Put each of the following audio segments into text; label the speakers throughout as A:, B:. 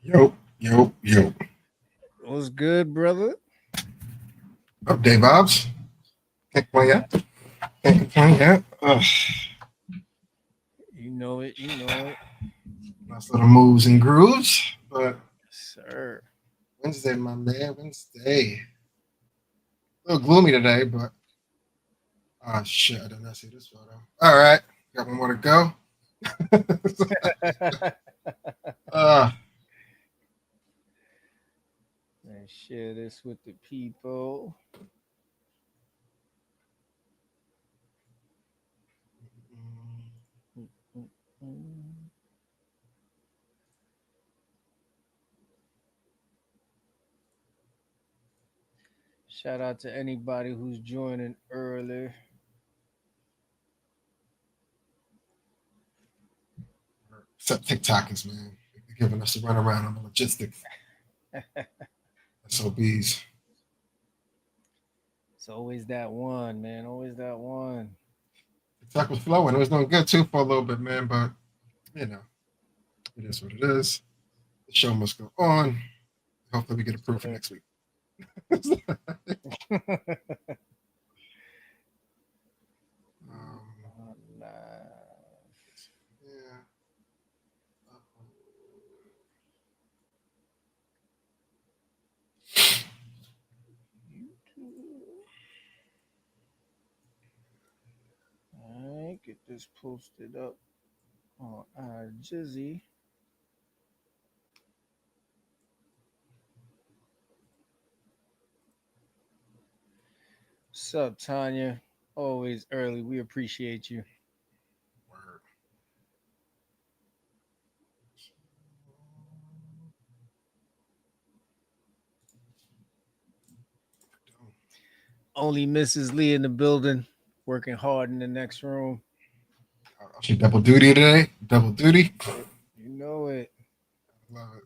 A: Yo, yo, yo.
B: What's good, brother?
A: Update vibes. Can't play yet. Can't play yet.
B: You know it. You know it.
A: Nice little moves and grooves. But
B: Sir.
A: Wednesday, my man, Wednesday. A little gloomy today, but shit, I did not see this photo. All right, got one more to go. uh,
B: And share this with the people. Shout out to anybody who's joining early.
A: except TikTokers, man, they're giving us a runaround on the logistics. SOBs.
B: It's always that one, man. Always that one.
A: TikTok was flowing. It was doing good too for a little bit, man. But you know, it is what it is. The show must go on. Hopefully, we get approved for next week. Yeah.
B: All right, get this posted up on our Jizzy. What's up, Tanya? Always early. We appreciate you.
A: Word.
B: Only Mrs. Lee in the building, working hard in the next room.
A: She double duty today. Double duty.
B: You know it.
A: Love it.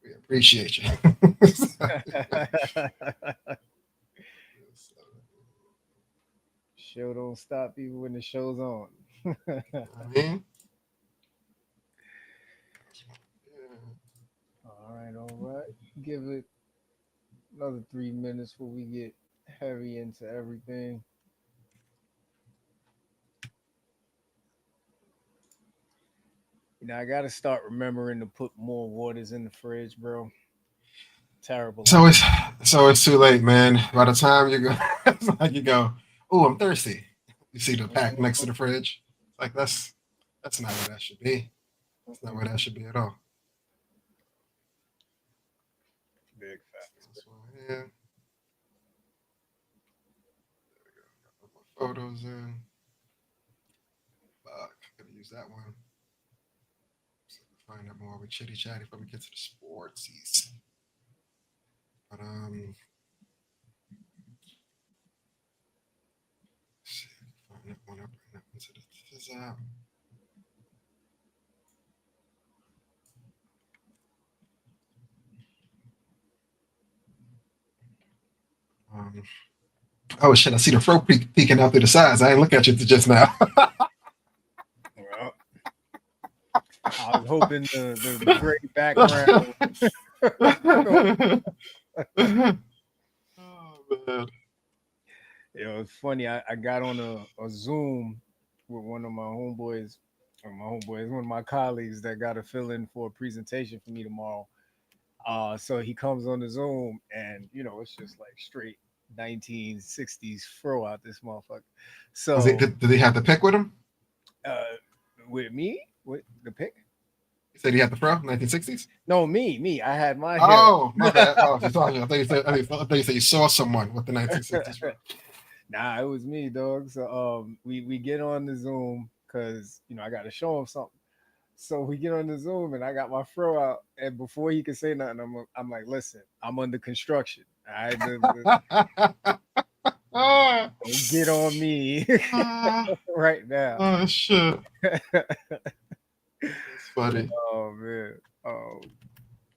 A: We appreciate you.
B: Show don't stop even when the show's on.
A: I mean,
B: All right. Give it another 3 minutes before we get heavy into everything. I gotta start remembering to put more waters in the fridge, bro. Terrible.
A: it's always too late, man. By the time you go, it's like you go, oh, I'm thirsty. You see the pack next to the fridge. Like that's not where that should be. That's not where that should be at all.
B: Big facts.
A: This one here. There we go. Got my photos in. Fuck, gotta use that one. So find out more with chitty chatty before we get to the sportsies. But see, find that one up, bring that one to the fizz out. Oh shit! I see the fro peeking out through the sides. I ain't look at you just now.
B: Well, I was hoping the great background.
A: Oh man!
B: It's funny. I got on a Zoom with one of my homeboys, one of my colleagues that got to fill in for a presentation for me tomorrow. So he comes on the Zoom, and it's just like straight 1960s fro out this motherfucker. So
A: Did he have the pick with him?
B: With me, with the pick.
A: He said he had the fro, 1960s.
B: No, me. I had my hair.
A: Oh, my bad. Oh, I thought you said you saw someone with the 1960s fro.
B: Nah, it was me, dog. So we get on the Zoom because I got to show him something. So we get on the Zoom and I got my fro out, and before he could say nothing, I'm like, listen, I'm under construction. All right,
A: Ah,
B: Don't get on me
A: ah,
B: right now.
A: oh shit. That's funny.
B: Oh man.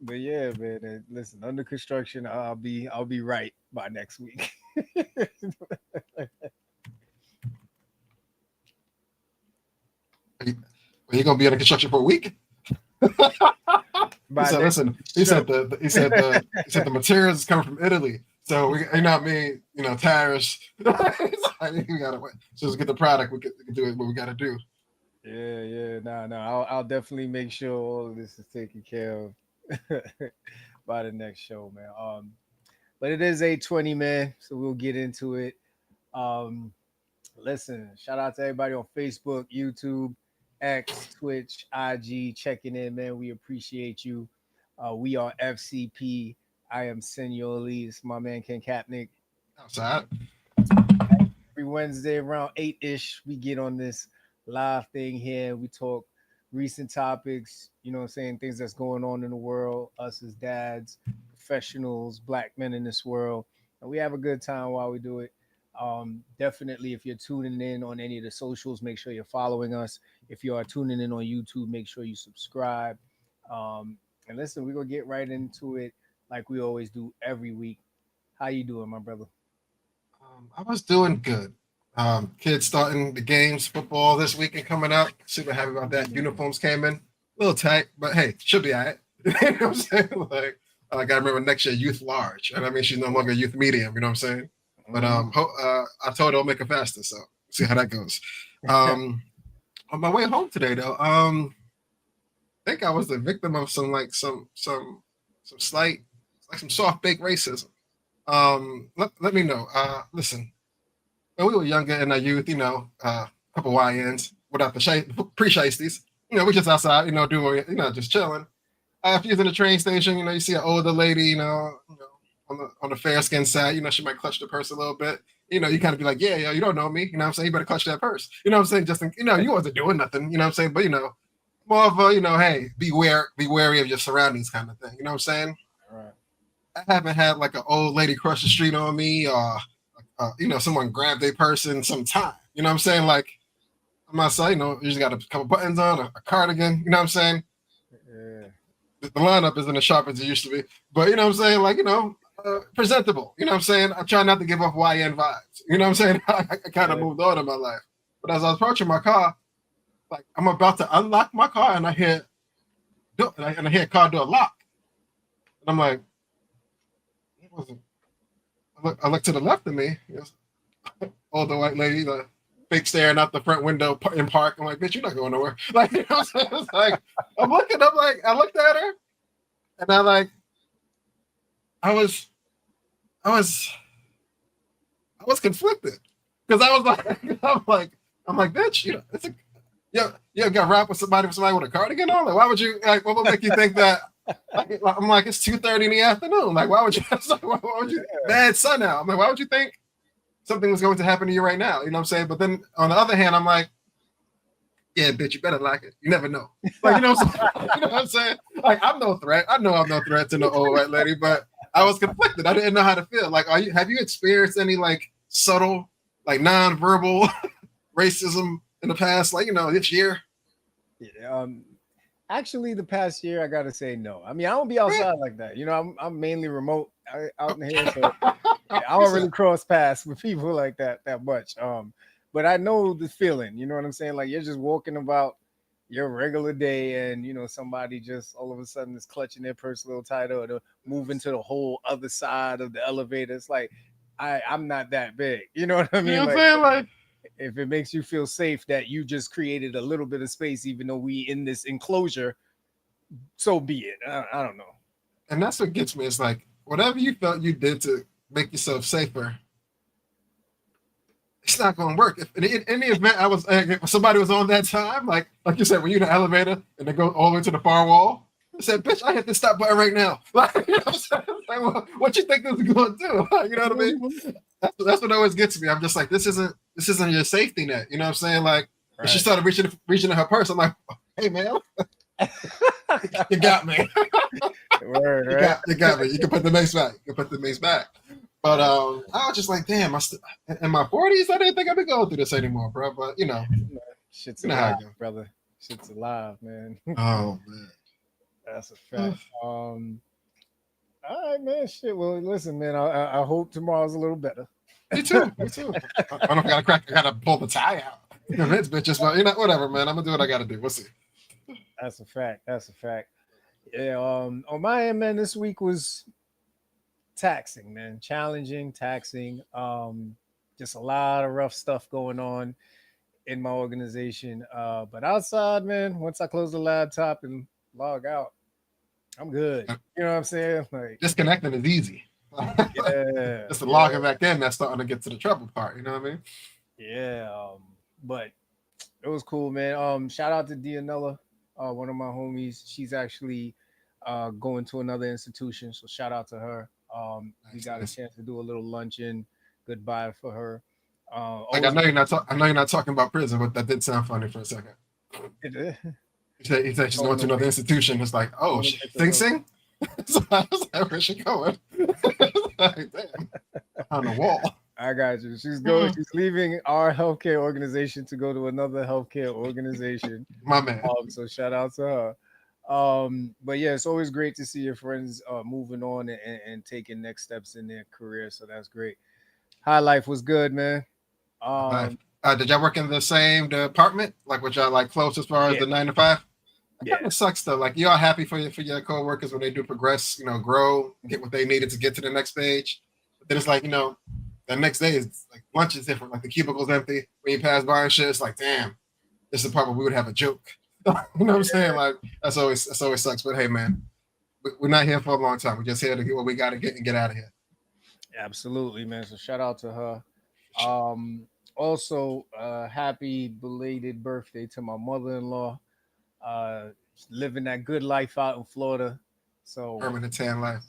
B: But yeah, man. Listen, under construction, I'll be right by next week.
A: Are you gonna be under construction for a week? He
B: By
A: said,
B: next
A: "Listen." He
B: show.
A: said he said the materials is coming from Italy, so we, you know what I mean, tariffs. We gotta wait. So let's get the product. We can do it. What we gotta do.
B: Yeah, yeah, no. I'll definitely make sure all of this is taken care of by the next show, man. But it is 8:20, man, so we'll get into it. Um, Listen, shout out to everybody on Facebook, YouTube, X, Twitch, IG, checking in, man. We appreciate you. We are FCP. I am Senor Lee. It's my man Ken Kapnick.
A: Outside.
B: Every Wednesday around 8-ish, we get on this live thing here. We talk recent topics, you know what I'm saying, things that's going on in the world, us as dads, professionals, black men in this world. And we have a good time while we do it. Definitely, if you're tuning in on any of the socials, make sure you're following us. If you are tuning in on YouTube, make sure you subscribe. And listen, we're gonna get right into it like we always do every week. How you doing, my brother?
A: I was doing good. Kids starting the games, football this weekend coming up. Super happy about that. Uniforms came in a little tight, but hey, should be all right. You know what I'm saying? Like, I got to remember next year, youth large. And I mean, she's no longer youth medium. You know what I'm saying? But I told her I'll make it faster. So see how that goes. On my way home today, though, I think I was the victim of some slight, like some soft baked racism. Let me know. Listen, when we were younger in our youth, a couple YNs without the pre-shiesties, we just outside, doing, just chilling. If you're in the train station, you see an older lady, on the fair skin side, she might clutch the purse a little bit. You kind of be like, yeah, you don't know me. You know what I'm saying? You better clutch that purse. You know what I'm saying? Just, you wasn't doing nothing. You know what I'm saying? But, more of a, hey, be wary of your surroundings kind of thing. You know what I'm saying?
B: Right.
A: I haven't had like an old lady cross the street on me or, someone grabbed a person some time. You know what I'm saying? Like, I'm outside, usually got a couple buttons on, a cardigan. You know what I'm saying?
B: Yeah.
A: The lineup isn't as sharp as it used to be. But, you know what I'm saying? Like, presentable. You know what I'm saying? I'm trying not to give off YN vibes. You know what I'm saying? I kind of moved on in my life. But as I was approaching my car, like I'm about to unlock my car and I hear car door lock. And I'm like, it wasn't. I look to the left of me. Older white lady, the fake staring out the front window in park. I'm like, bitch, you're not going nowhere. Like, you know what I'm saying? It's like, I'm looking up, like, I looked at her and I was conflicted because I was like, I'm like, bitch, it's a, you got wrapped with somebody with a cardigan on. Like, why would you? Like, what would make you think that? Like, I'm like, it's 2:30 in the afternoon. Like, why would you? Why would you? Bad sun out. I'm like, why would you think something was going to happen to you right now? You know what I'm saying? But then on the other hand, I'm like, yeah, bitch, you better like it. You never know. Like, you know what I'm saying? You know what I'm saying? Like, I'm no threat. I know I'm no threat to no old white lady, but I was conflicted. I didn't know how to feel. Like, have you experienced any like subtle, like non-verbal racism in the past? Like, this year?
B: Yeah, actually, the past year, I gotta say no. I mean, I don't be outside like that. I'm mainly remote out in here, so I don't really cross paths with people like that much. But I know the feeling. You know what I'm saying? Like you're just walking about your regular day, and somebody just all of a sudden is clutching their purse a little tighter, or moving to the whole other side of the elevator. It's like I'm not that big. You know what I mean?
A: You know what I'm saying? Like,
B: if it makes you feel safe that you just created a little bit of space, even though we in this enclosure, so be it. I don't know.
A: And that's what gets me. It's like whatever you felt you did to make yourself safer, it's not going to work. If in any event, if somebody was on that time, like you said, when you're in the elevator and they go all the way to the far wall, I said, "Bitch, I hit the stop button right now." Like, you know what I'm saying? Like, well, what you think this is going to do? Like, you know what I mean? That's what always gets me. I'm just like, this isn't your safety net. You know what I'm saying? Like, right. She started reaching in her purse. I'm like, hey man, you got me.
B: Word, right?
A: You got me. You can put the mace back. But I was just like, damn, in my 40s, I didn't think I'd be going through this anymore, bro. But
B: Shit's
A: you know how
B: alive,
A: it go.
B: brother. Shit's alive, man.
A: Oh man.
B: That's a fact. All right, man. Shit. Well, listen, man. I hope tomorrow's a little better.
A: Me too. Me too. I don't gotta crack. I gotta pull the tie out. Convince bitches, but whatever, man. I'm gonna do what I gotta do. We'll see.
B: That's a fact. That's a fact. Yeah. On my end, man, this week was taxing, man. Challenging, taxing. Just a lot of rough stuff going on in my organization. But outside, man, once I close the laptop and log out, I'm good. You know what I'm saying? Like,
A: Disconnecting is easy.
B: yeah,
A: Just to
B: yeah,
A: logging back in, that's starting to get to the trouble part. You know what I mean?
B: yeah. But it was cool, man. Shout out to Dianella, one of my homies. She's actually going to another institution, so shout out to her. We got a
A: Nice.
B: chance to do a little luncheon goodbye for her.
A: Like I
B: Always
A: know you're not. I know you're not talking about prison, but that did sound funny for a second. He said she's going to another institution. It's like, oh, Sing Sing. So I was like, where's she going? Like, damn, on the wall.
B: I got you. She's going. She's leaving our healthcare organization to go to another healthcare organization.
A: My man.
B: So shout out to her. But yeah, it's always great to see your friends moving on and taking next steps in their career. So that's great. High life was good, man.
A: Did y'all work in the same department? Like, was y'all like close as far as
B: Yeah.
A: the 9 to 5? It
B: Yeah.
A: kind of sucks though. Like, y'all happy for your coworkers when they do progress, grow, get what they needed to get to the next stage. But then it's like, the next day is like lunch is different. Like the cubicle's empty when you pass by and shit. It's like, damn, this is the part where we would have a joke. You know what I'm saying? Like that's always sucks. But hey, man, we're not here for a long time. We're just here to get what we got to get and get out of here.
B: Absolutely, man. So shout out to her. Also, happy belated birthday to my mother-in-law. Living that good life out in Florida. So
A: Permanent tan life.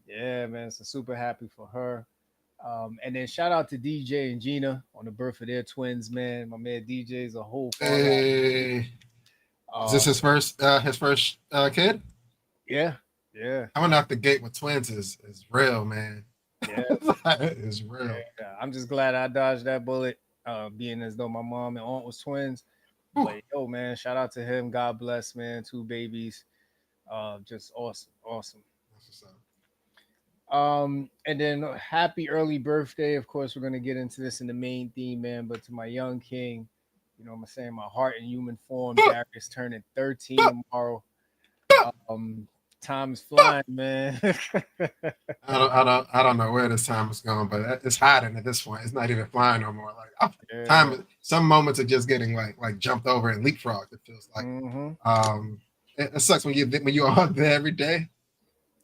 B: yeah, man. So super happy for her. And then shout out to DJ and Gina on the birth of their twins, man. My man DJ is a whole father.
A: Hey, is this his first kid?
B: Yeah, yeah.
A: Coming out the gate with twins is real, man.
B: Yeah,
A: it's real.
B: yeah. I'm just glad I dodged that bullet, being as though my mom and aunt was twins. But yo, man, shout out to him. God bless, man. 2 babies. Just awesome, awesome. And then happy early birthday. Of course, we're gonna get into this in the main theme, man. But to my young king, I'm saying my heart in human form, Darius turning 13 tomorrow. Time's flying, man.
A: I don't know where this time is going, but it's hiding at this point. It's not even flying no more. Like time, some moments are just getting like jumped over and leapfrogged. It feels like. It sucks when you are there every day.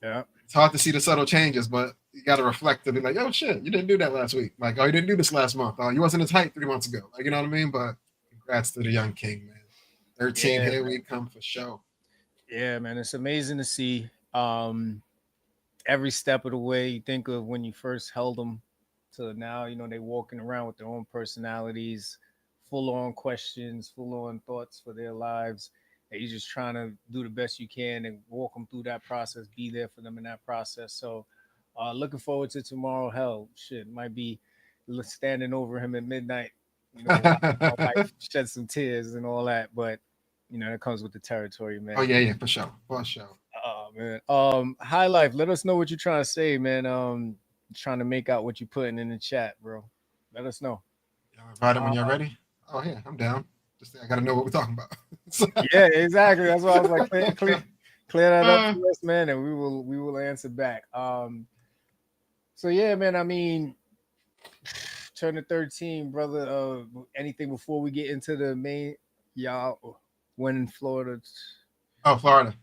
B: Yeah,
A: it's hard to see the subtle changes, but you got to reflect to be like, oh shit, you didn't do that last week. Like, oh, you didn't do this last month. Oh, you wasn't as hyped 3 months ago. Like, you know what I mean? But congrats to the young king, man. 13,
B: yeah,
A: here we come for show.
B: Yeah, man, it's amazing to see. Every step of the way. You think of when you first held them to now, they walking around with their own personalities, full on questions, full on thoughts for their lives. And you're just trying to do the best you can and walk them through that process, be there for them in that process. So looking forward to tomorrow. Hell, shit, might be standing over him at midnight, my wife shed some tears and all that. But, that comes with the territory, man.
A: Oh, yeah, for sure. For sure.
B: Oh man. High life. Let us know what you're trying to say, man. Trying to make out what you're putting in the chat, bro. Let us know.
A: Y'all invite it when you're ready. Oh yeah, I'm down. Just I gotta know what we're talking about.
B: Yeah, exactly. That's why I was like, clear that up for us, man, and we will answer back. So yeah, man. I mean, turning 13, brother. Anything before we get into the main, y'all? When in Florida?
A: Oh, Florida.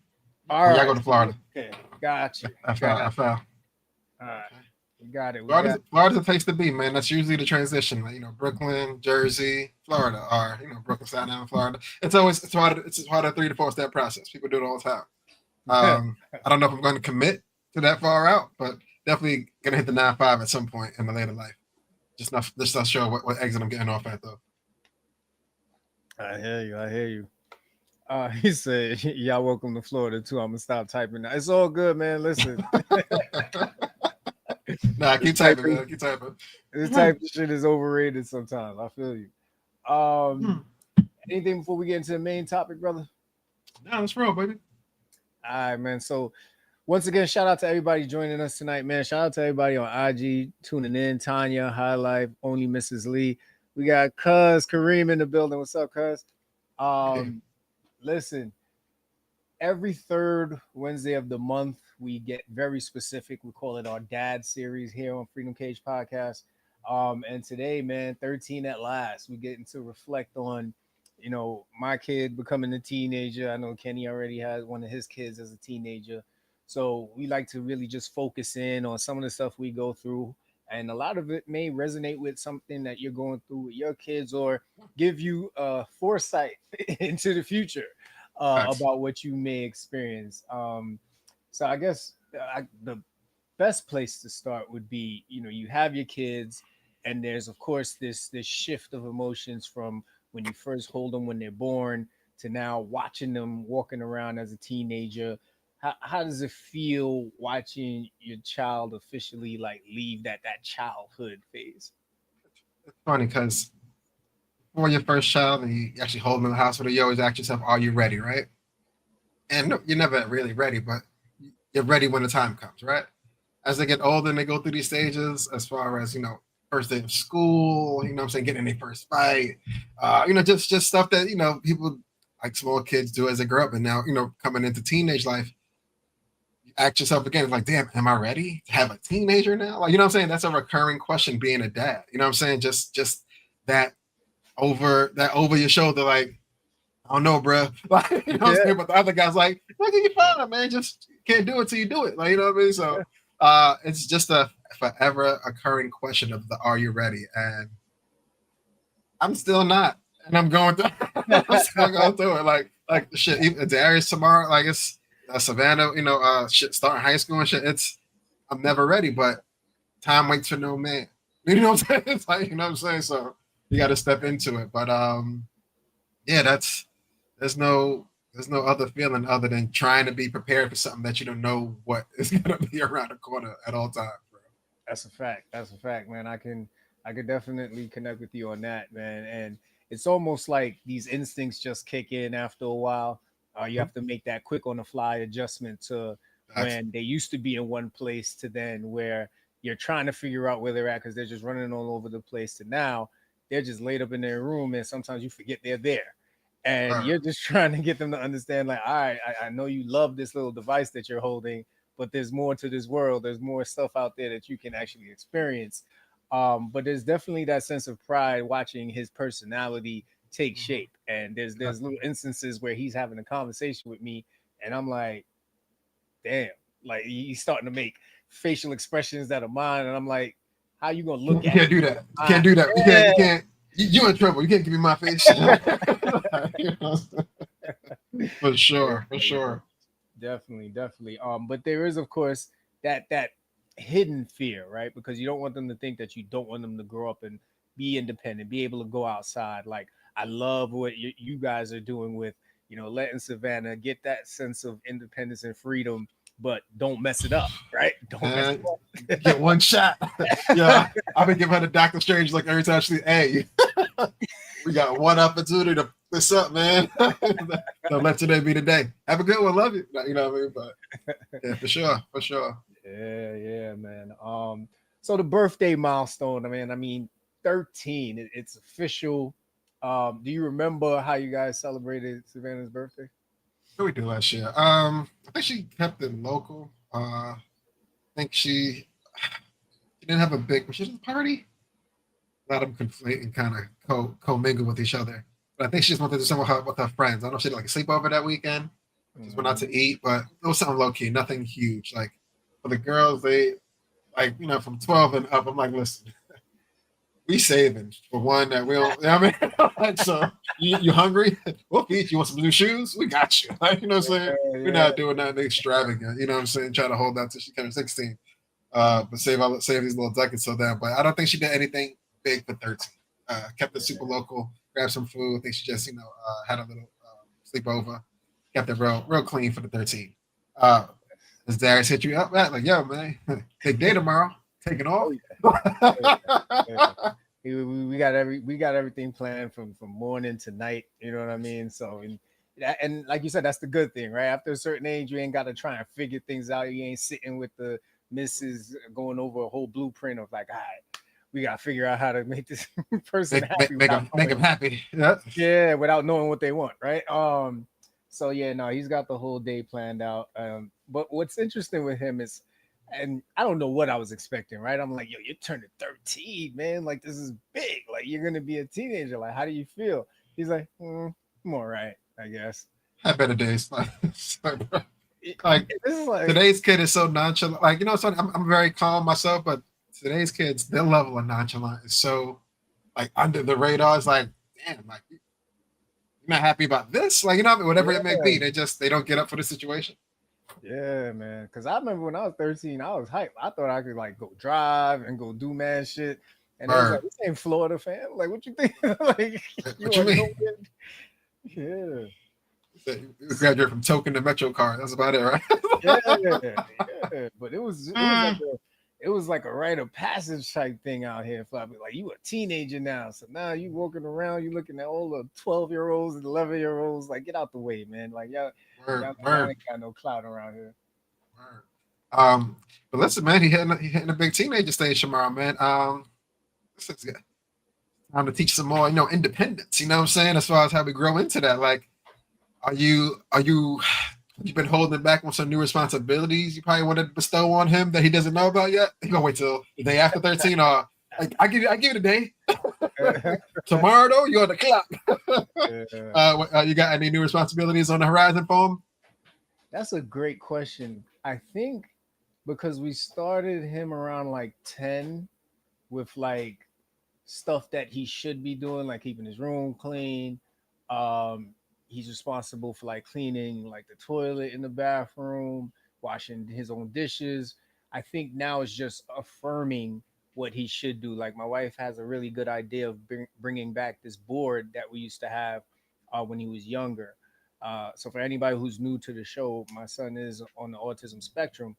B: All right.
A: Y'all go to Florida.
B: Okay, got you.
A: I fell.
B: All right. We got it.
A: Florida's the place to be, man. That's usually the transition. Like, Brooklyn, Jersey, Florida, or Brooklyn, Staten Island, Florida. It's harder. It's a 3 to 4 step process. People do it all the time. I don't know if I'm going to commit to that far out, but definitely gonna hit the 9-5 at some point in the later life. Just not sure what exit I'm getting off at though.
B: I hear you. He said, y'all welcome to Florida too. I'm gonna stop typing now. It's all good, man. Listen.
A: Nah,
B: This
A: keep
B: type
A: typing,
B: of
A: man. Keep typing.
B: this type of shit is overrated sometimes. I feel you.
A: Hmm.
B: Anything before we get into the main topic, brother?
A: Nah, that's real, baby.
B: All right, man. So once again, shout out to everybody joining us tonight, man. Shout out to everybody on IG tuning in. Tanya, High Life, Only Mrs. Lee. We got Cuz Kareem in the building. What's up, Cuz?
A: Yeah.
B: Um, listen, every third Wednesday of the month, we get very specific. We call it our dad series here on Freedom Cage Podcast. And today, man, 13 at last, we getting to reflect on, my kid becoming a teenager. I know Kenny already has one of his kids as a teenager. So we like to really just focus in on some of the stuff we go through. And a lot of it may resonate with something that you're going through with your kids or give you foresight into the future
A: Facts.
B: about what you may experience. So I guess the best place to start would be, you have your kids, and there's of course this shift of emotions from when you first hold them when they're born to now watching them walking around as a teenager. How does it feel watching your child officially like leave that childhood phase?
A: It's funny because for your first child and you actually hold them in the hospital, you always ask yourself, are you ready, right? And no, you're never really ready, but you're ready when the time comes, right? As they get older and they go through these stages, as far as, first day of school, what I'm saying, getting their first fight, just stuff that, people like small kids do as they grow up. And now, coming into teenage life, you ask yourself again, like, damn, am I ready to have a teenager now? Like, I'm saying? That's a recurring question being a dad. You know what I'm saying? Just that over your shoulder, like, I don't know, bro. Like, what I'm
B: Yeah,
A: saying? But the other guy's like, look, you fine, man. Just can't do it till you do it. Like, you know what I mean? So
B: yeah.
A: it's just a forever occurring question of the are you ready? And I'm still not. And I'm going through I'm still going through it. Like shit, even Darius tomorrow, like it's Savannah, shit, starting high school and shit. I'm never ready, but time waits for no man. You know what I'm saying? It's like, you know what I'm saying? So you gotta step into it. But yeah, there's no there's no other feeling other than trying to be prepared for something that you don't know what is gonna be around the corner at all times, bro.
B: That's a fact. That's a fact, man. I could definitely connect with you on that, man. And it's almost like these instincts just kick in after a while. You
A: Mhm.
B: have to make that quick on the fly adjustment to
A: Facts.
B: when they used to be in one place to then where you're trying to figure out where they're at because they're just running all over the place to now they're just laid up in their room and sometimes you forget they're there. And
A: Right.
B: you're just trying to get them to understand, like, all right, I know you love this little device that you're holding, but there's more to this world. There's more stuff out there that you can actually experience. But there's definitely that sense of pride watching his personality take
A: Mhm.
B: shape. And there's
A: Yeah.
B: there's little instances where he's having a conversation with me, and I'm like, damn, like he's starting to make facial expressions that are mine, and I'm like, how you gonna look
A: You
B: at
A: can't
B: me?
A: do that. You
B: I,
A: can't do that. You can't.
B: yeah.
A: You can't. You in trouble. You can't give me my face. You know, for
B: Yeah,
A: sure. For
B: yeah.
A: sure.
B: Definitely, definitely. But there is, of course, that hidden fear, right? Because you don't want them to think that you don't want them to grow up and be independent, be able to go outside. Like I love what you guys are doing with, letting Savannah get that sense of independence and freedom, but don't mess it up, right? Don't mess
A: And
B: it
A: you get one shot. Yeah, I've been giving her the Doctor Strange like every time she, hey, we got one opportunity to this up, man. Don't let today be the day. Have a good one. Love you. You know what I mean? But yeah, for sure. For sure.
B: Yeah, yeah, man. So the birthday milestone, I mean, 13. It's official. Do you remember how you guys celebrated Savannah's birthday?
A: What did we do last year? I think she kept it local. I think she didn't have a big. She did a party. A lot of them conflate and kind of co-mingle with each other. But I think she just wanted to do something with her friends. I don't know if she did like a sleepover that weekend. Just went out
B: Mhm.
A: to eat, but it was something low key, nothing huge. Like for the girls, they like from 12 and up. I'm like, listen, we saving for one that we don't. You know what I mean, like, so you hungry? We'll feed you. Want some new shoes? We got you. Like, you know what I'm saying?
B: Yeah,
A: We're
B: yeah.
A: not doing nothing extravagant. You know what I'm saying? Try to hold that till she turns 16. But save these little ducats so that. But I don't think she did anything big for 13. Kept it super local. Grabbed some food. I think she just had a little sleepover. Kept it real clean for the 13. Uh, does Darius hit you up? Like, yo, man, big day tomorrow. taking
B: Oh
A: off.
B: yeah. Oh, yeah. Yeah. We got everything planned from morning to night. You know what I mean? So and like you said, that's the good thing, right? After a certain age, you ain't got to try and figure things out. You ain't sitting with the missus going over a whole blueprint of like, all right, we got to figure out how to make this person happy without
A: Make him
B: knowing,
A: happy. Yeah.
B: yeah, without knowing what they want, right? So yeah, no, he's got the whole day planned out. But what's interesting with him is, and I don't know what I was expecting, right? I'm like, yo, you're turning 13, man. Like this is big. Like you're gonna be a teenager. Like, how do you feel? He's like, I'm all right, I guess.
A: Had better days. Like, bro,
B: It-
A: like
B: this is like,
A: today's kid is so nonchalant. Like, so I'm very calm myself, but today's kids, their level of nonchalant is so like under the radar. It's like, damn, like you're not happy about this. Like, whatever it may
B: yeah,
A: be, they don't get up for the situation.
B: yeah, man. Because I remember when I was 13, I was hyped. I thought I could like go drive and go do man shit. And it was like,
A: Bird.
B: this ain't Florida, fam. Like, what you think? Like, you
A: What you
B: want
A: mean?
B: nowhere? Yeah.
A: You graduate from token to Metro car. That's about it, right?
B: Yeah, yeah. But it was like a rite of passage type thing out here, Flappy. Like you a teenager now, so now you walking around, you looking at all the 12-year-olds and 11-year-olds. Like get out the way, man. Like y'all
A: Word.
B: ain't got no clout around here.
A: Word. But listen, man, he hitting a big teenager stage tomorrow, man. This is good. Time to teach some more, independence. You know what I'm saying? As far as how we grow into that, like, you've been holding back on some new responsibilities you probably want to bestow on him that he doesn't know about yet? You gonna wait till the day after 13, or like I give it a day. Tomorrow though, you're on the clock. You got any new responsibilities on the horizon for him?
B: That's a great question. I think because we started him around like 10 with like stuff that he should be doing, like keeping his room clean. He's responsible for like cleaning like the toilet in the bathroom, washing his own dishes. I think now it's just affirming what he should do. Like my wife has a really good idea of bringing back this board that we used to have when he was younger. So for anybody who's new to the show, my son is on the autism spectrum.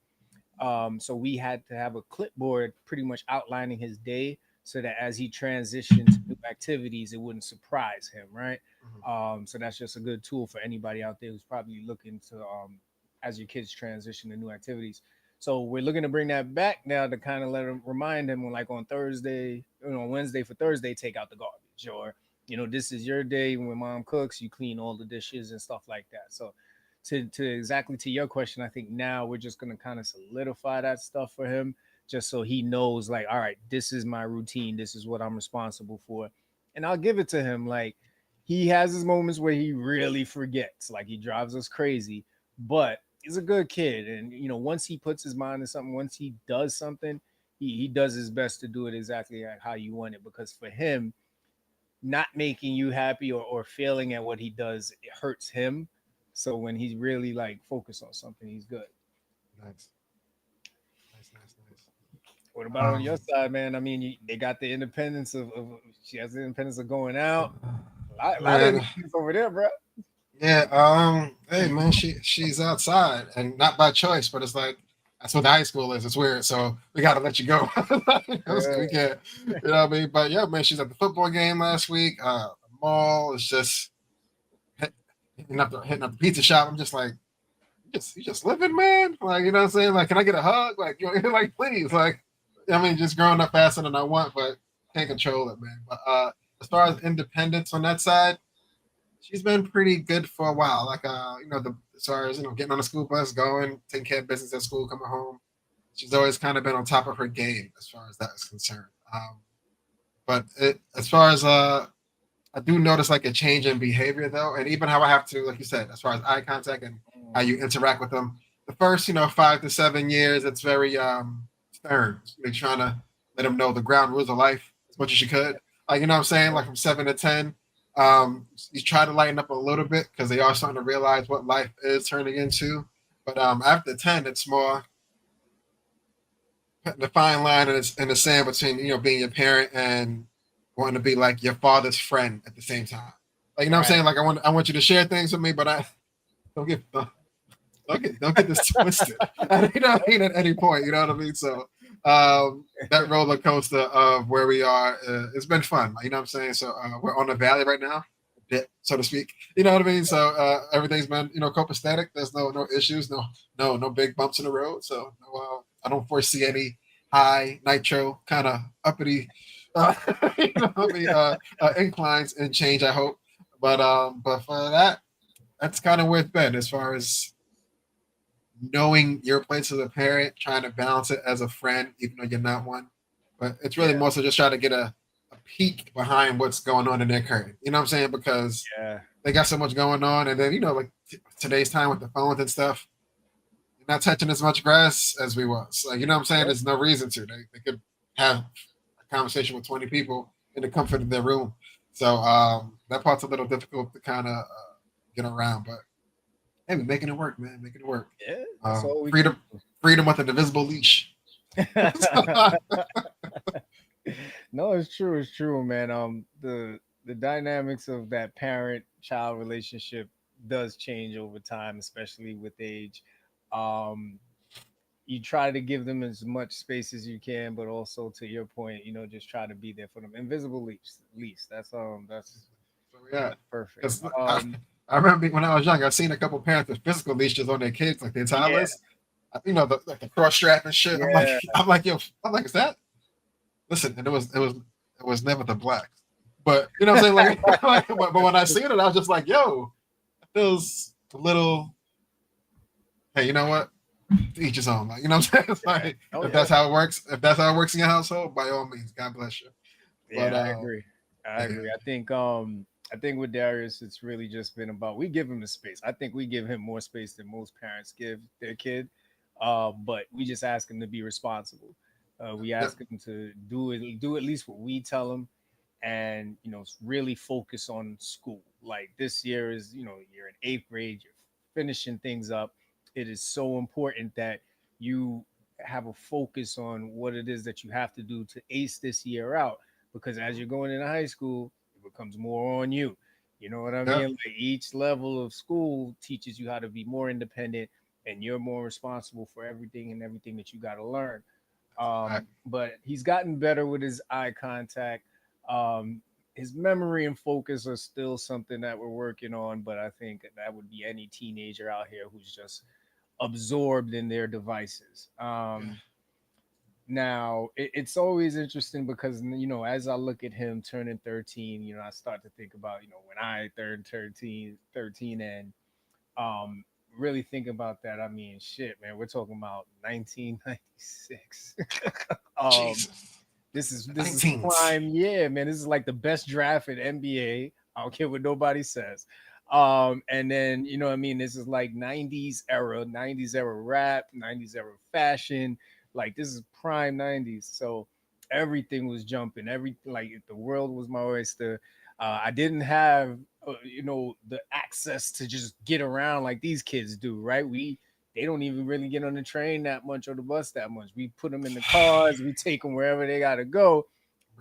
B: So we had to have a clipboard pretty much outlining his day so that as he transitioned to new activities, it wouldn't surprise him, right? So that's just a good tool for anybody out there who's probably looking to, as your kids transition to new activities. So we're looking to bring that back now to kind of let him remind him when, like on Thursday, Wednesday for Thursday, take out the garbage, or this is your day when mom cooks, you clean all the dishes and stuff like that. So to exactly to your question, I think now we're just gonna kind of solidify that stuff for him, just so he knows, like, all right, this is my routine, this is what I'm responsible for, and I'll give it to him. Like he has his moments where he really forgets, like he drives us crazy, but he's a good kid, and once he puts his mind to something, once he does something, he does his best to do it exactly like how you want it, because for him, not making you happy or failing at what he does, it hurts him. So when he's really like focused on something, he's good.
A: Nice, nice.
B: What about on your side, man? I mean, they got the independence of she has the independence of going out. A lot of
A: Man,
B: independence over there, bro.
A: yeah. Hey, man, she's outside and not by choice, but it's like that's what the high school is. It's weird, so we got to let you go. We can't, you know what I mean? But yeah, man, she's at the football game last week. The mall is just hitting up the pizza shop. I'm just like, you just living, man. Like, you know what I'm saying? Like, can I get a hug? Like, like, please, like, I mean, just growing up faster than I want, but can't control it, man. But as far as independence on that side, she's been pretty good for a while. Like, as far as getting on the school bus, going, taking care of business at school, coming home. She's always kind of been on top of her game as far as that is concerned. But as far as I do notice like a change in behavior though, and even how I have to, like you said, as far as eye contact and how you interact with them. The first, 5 to 7 years, it's very stern. You're trying to let them know the ground rules of life as much as you could. Like, you know what I'm saying? Like from 7 to 10, you try to lighten up a little bit because they are starting to realize what life is turning into. But after 10, it's more putting the fine line in the sand between, being your parent and wanting to be like your father's friend at the same time. Like, what I'm saying? Like, I want you to share things with me, but I don't get this twisted. You know what I mean? At any point, you know what I mean? So That roller coaster of where we are, it's been fun. You know what I'm saying? So we're on the valley right now, so to speak. You know what I mean? So everything's been copacetic. There's no issues, no big bumps in the road. So no, I don't foresee any high nitro kind of uppity, uh, inclines and change. I hope, but for that, that's kind of where it's been as far as knowing your place as a parent, trying to balance it as a friend, even though you're not one. But it's really
B: Yeah,
A: more so just trying to get a peek behind what's going on in their curtain. You know what I'm saying? Because
B: yeah,
A: they got so much going on, and then like today's time with the phones and stuff, you're not touching as much grass as we was. Like, you know what I'm saying?
B: yeah,
A: There's no reason to. They could have a conversation with 20 people in the comfort of their room. So that part's a little difficult to kind of get around, but hey, we're making it work, man. Making it work.
B: yeah. That's all we can
A: Freedom, freedom with a divisible leash.
B: do. No, it's true, man. The dynamics of that parent child relationship does change over time, especially with age. Um, you try to give them as much space as you can, but also to your point, just try to be there for them. Invisible leash.
A: So yeah,
B: that's perfect.
A: because I remember when I was young, I seen a couple parents with physical leashes on their kids, like their
B: Yeah,
A: toddlers. The cross strap and shit. I'm like,
B: yeah.
A: is that? Listen, and it was never the blacks, but you know what I'm saying, but when I seen it, I was just like, yo, it feels a little. Hey, you know what? To each his own. Like, you know what I'm saying? It's like
B: Oh
A: if
B: yeah,
A: that's how it works, if that's how it works in your household, by all means, God bless you. But
B: yeah. I agree. I
A: yeah,
B: agree. I think with Darius, it's really just been about we give him the space. I think we give him more space than most parents give their kid. But we just ask him to be responsible. We
A: yeah,
B: ask him to do at least what we tell him, and really focus on school. Like this year is, you're in eighth grade, you're finishing things up. It is so important that you have a focus on what it is that you have to do to ace this year out, because as you're going into high school, it becomes more on you. You know what I
A: yeah,
B: mean? Like each level of school teaches you how to be more independent, and you're more responsible for everything that you got to learn.
A: right.
B: But he's gotten better with his eye contact. Um, his memory and focus are still something that we're working on, but I think that would be any teenager out here who's just absorbed in their devices.
A: Yeah,
B: Now, it's always interesting because, as I look at him turning 13, I start to think about, when I turned 13 and um, really think about that. I mean, shit, man, we're talking about 1996. um,
A: Jesus, the
B: this is
A: 19s.
B: prime. Yeah, man, this is like the best draft in NBA. I don't care what nobody says. And then what I mean, this is like 90s era rap, 90s era fashion. Like this is prime 90s. So everything was jumping. Like the world was my oyster. I didn't have the access to just get around like these kids do, right? They don't even really get on the train that much or the bus that much. We put them in the cars, we take them wherever they got to go.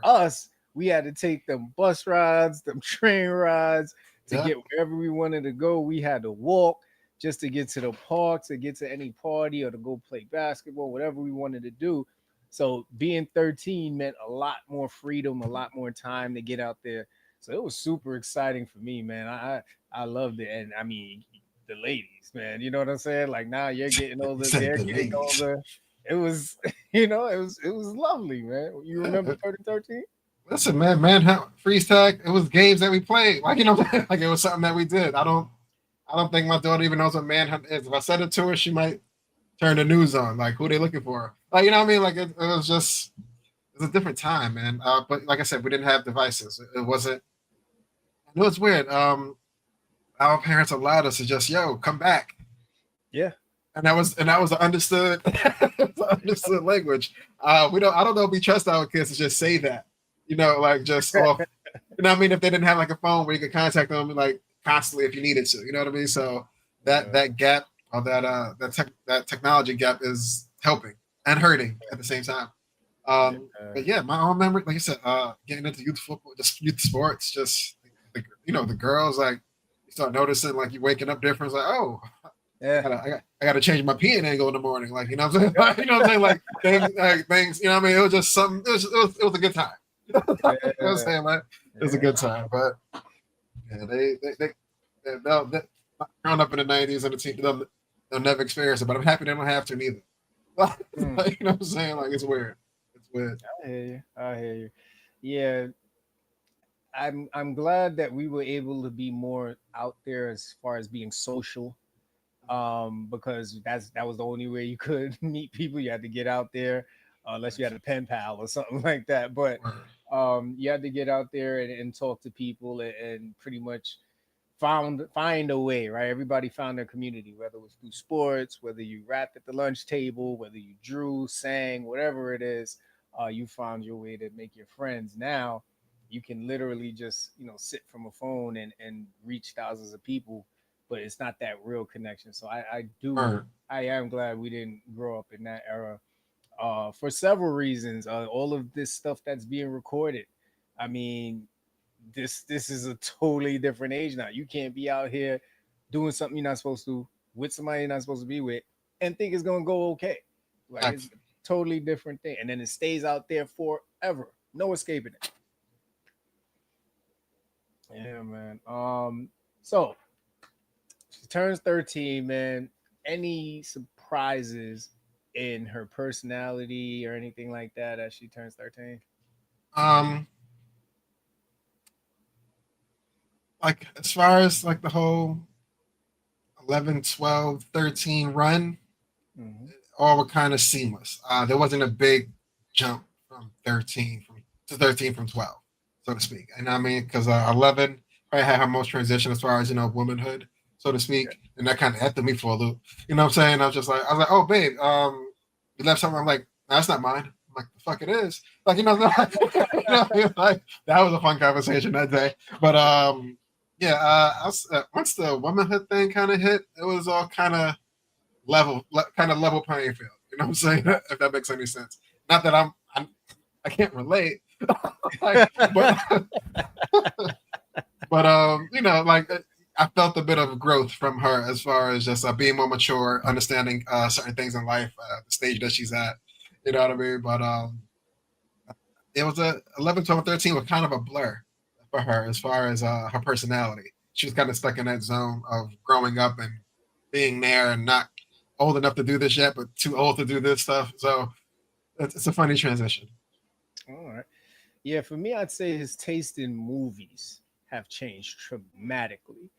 B: Us, we had to take them bus rides, them train rides to
A: Yeah,
B: get wherever we wanted to go. We had to walk just to get to the park, to get to any party or to go play basketball, whatever we wanted to do. So being 13 meant a lot more freedom, a lot more time to get out there. So it was super exciting for me, man. I loved it, and I mean the ladies, man. You know what I'm saying? Like now you're getting
A: he
B: older,
A: said
B: they're
A: the
B: getting
A: ladies.
B: older. It was, it was lovely, man. You remember
A: Yeah.
B: 3013?
A: Listen, man, freeze tag. It was games that we played. Like like it was something that we did. I don't think my daughter even knows what manhunt is. If I said it to her, she might turn the news on. Like, who they looking for? Like, you know what I mean? Like, it was just it was a different time, man. But like I said, we didn't have devices. It wasn't. It was weird. Our parents allowed us to just come back,
B: Yeah.
A: and that was the understood understood language. We don't. I don't know if we trust our kids to just say that. Like just off. You know what I mean? If they didn't have like a phone where you could contact them like constantly if you needed to. You know what I mean? So that
B: Yeah.
A: that gap or that technology gap is helping and hurting at the same time.
B: Yeah.
A: But yeah, my own memory, like I said, getting into youth football, just youth sports, just the girls, like you start noticing like you waking up different. It's like, oh,
B: Yeah.
A: I gotta change my peeing angle in the morning. Like, you know what I'm saying? Like, you know what I'm saying? Like things, you know what I mean? It was just something, it was a good time. You know what I'm
B: Yeah.
A: saying? Like, it was a
B: Yeah.
A: good time. But yeah, they'll growing up in the 90s and the team, they'll never experience it. But I'm happy they don't have to neither.
B: Mm.
A: Like, you know what I'm saying? Like, it's weird. It's weird.
B: I hear you. I hear you. Yeah, I'm glad that we were able to be more out there as far as being social. Because that was the only way you could meet people. You had to get out there, unless you had a pen pal or something like that. But
A: Word.
B: you had to get out there and talk to people and pretty much find a way, right? Everybody found their community, whether it was through sports, whether you rapped at the lunch table, whether you drew, sang, whatever it is, you found your way to make your friends. Now you can literally just, sit from a phone and reach thousands of people, but it's not that real connection. So
A: Word.
B: I am glad we didn't grow up in that era, for several reasons. All of this stuff that's being recorded, I mean, this is a totally different age now. You can't be out here doing something you're not supposed to, with somebody you're not supposed to be with, and think it's gonna go okay. Like, it's
A: Facts.
B: a totally different thing, and then it stays out there forever, no escaping it. Yeah, man. So she turns 13, man. Any surprises in her personality or anything like that as she turns 13?
A: Um, like as far as like the whole 11, 12, 13 run,
B: Hmm.
A: all were kind of seamless. There wasn't a big jump from 13 from 12, so to speak. And I mean, because 11 probably had her most transition as far as womanhood, so to
B: Yeah.
A: speak, and that kind of threw me for a loop. You know what I'm saying? I was like, oh babe, you left something. I'm like, nah, that's not mine. I'm like, the fuck it is. Like, like, like that was a fun conversation that day. But yeah, once the womanhood thing kind of hit, it was all kind of level playing field. You know what I'm saying? If that makes any sense. Not that I can't relate, like, but like I felt a bit of growth from her as far as just being more mature, understanding certain things in life, the stage that she's at. You know what I mean? But it was a 11, 12, 13 was kind of a blur for her as far as her personality. She was kind of stuck in that zone of growing up and being there and not old enough to do this yet, but too old to do this stuff. So it's a funny transition.
B: All right. Yeah, for me, I'd say his taste in movies have changed dramatically.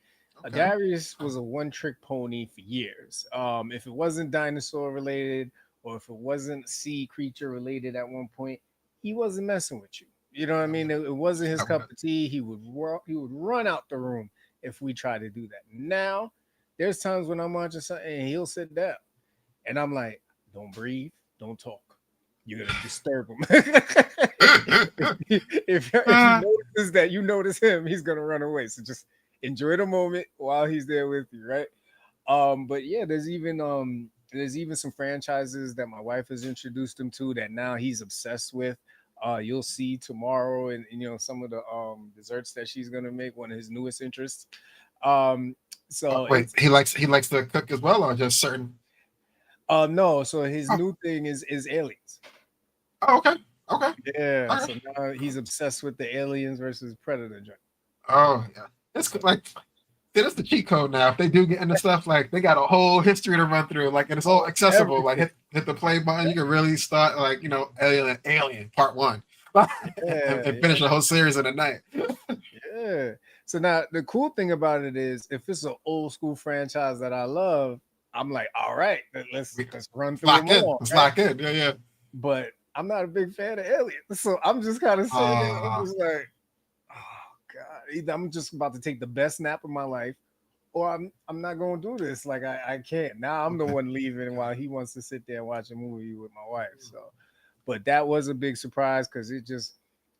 A: Okay.
B: Darius was a one-trick pony for years. If it wasn't dinosaur related, or if it wasn't sea creature related at one point, he wasn't messing with you. You know what I
A: That was
B: mean?
A: it.
B: It wasn't his
A: That was
B: cup
A: it.
B: of tea. He would run out the room if we tried to do that. Now, there's times when I'm watching something and he'll sit down, and I'm like, "Don't breathe, don't talk. You're gonna disturb him." If he
A: Uh,
B: notices that you notice him, he's gonna run away. So just enjoy the moment while he's there with you, right? But yeah, there's even some franchises that my wife has introduced him to that now he's obsessed with. You'll see tomorrow, and some of the desserts that she's gonna make, one of his newest interests. Um, so
A: wait,
B: it's
A: he likes to cook as well, or just certain?
B: no, so his
A: Oh,
B: new thing is aliens.
A: oh okay, okay,
B: Yeah,
A: okay.
B: so now he's obsessed with the aliens versus predator joint.
A: Oh yeah, it's good. Like see, that's the cheat code now. If they do get into stuff, like they got a whole history to run through, like and it's all
B: Oh,
A: accessible. Like
B: everything.
A: hit the play button, you can really start like Alien Part One, and,
B: Yeah,
A: and finish the whole series in a night.
B: yeah. So now the cool thing about it is, if it's an old school franchise that I love, I'm like, all right, let's run through them
A: Lock in.
B: all,
A: Let's
B: right?
A: lock in. Yeah, yeah.
B: But I'm not a big fan of aliens, so I'm just kind of sitting there. I'm
A: Uh,
B: just like, oh god, either I'm just about to take the best nap of my life, or I'm not going to do this. Like I can't. Now I'm the
A: okay.
B: one leaving while he wants to sit there and watch a movie with my wife. So, but that was a big surprise because it just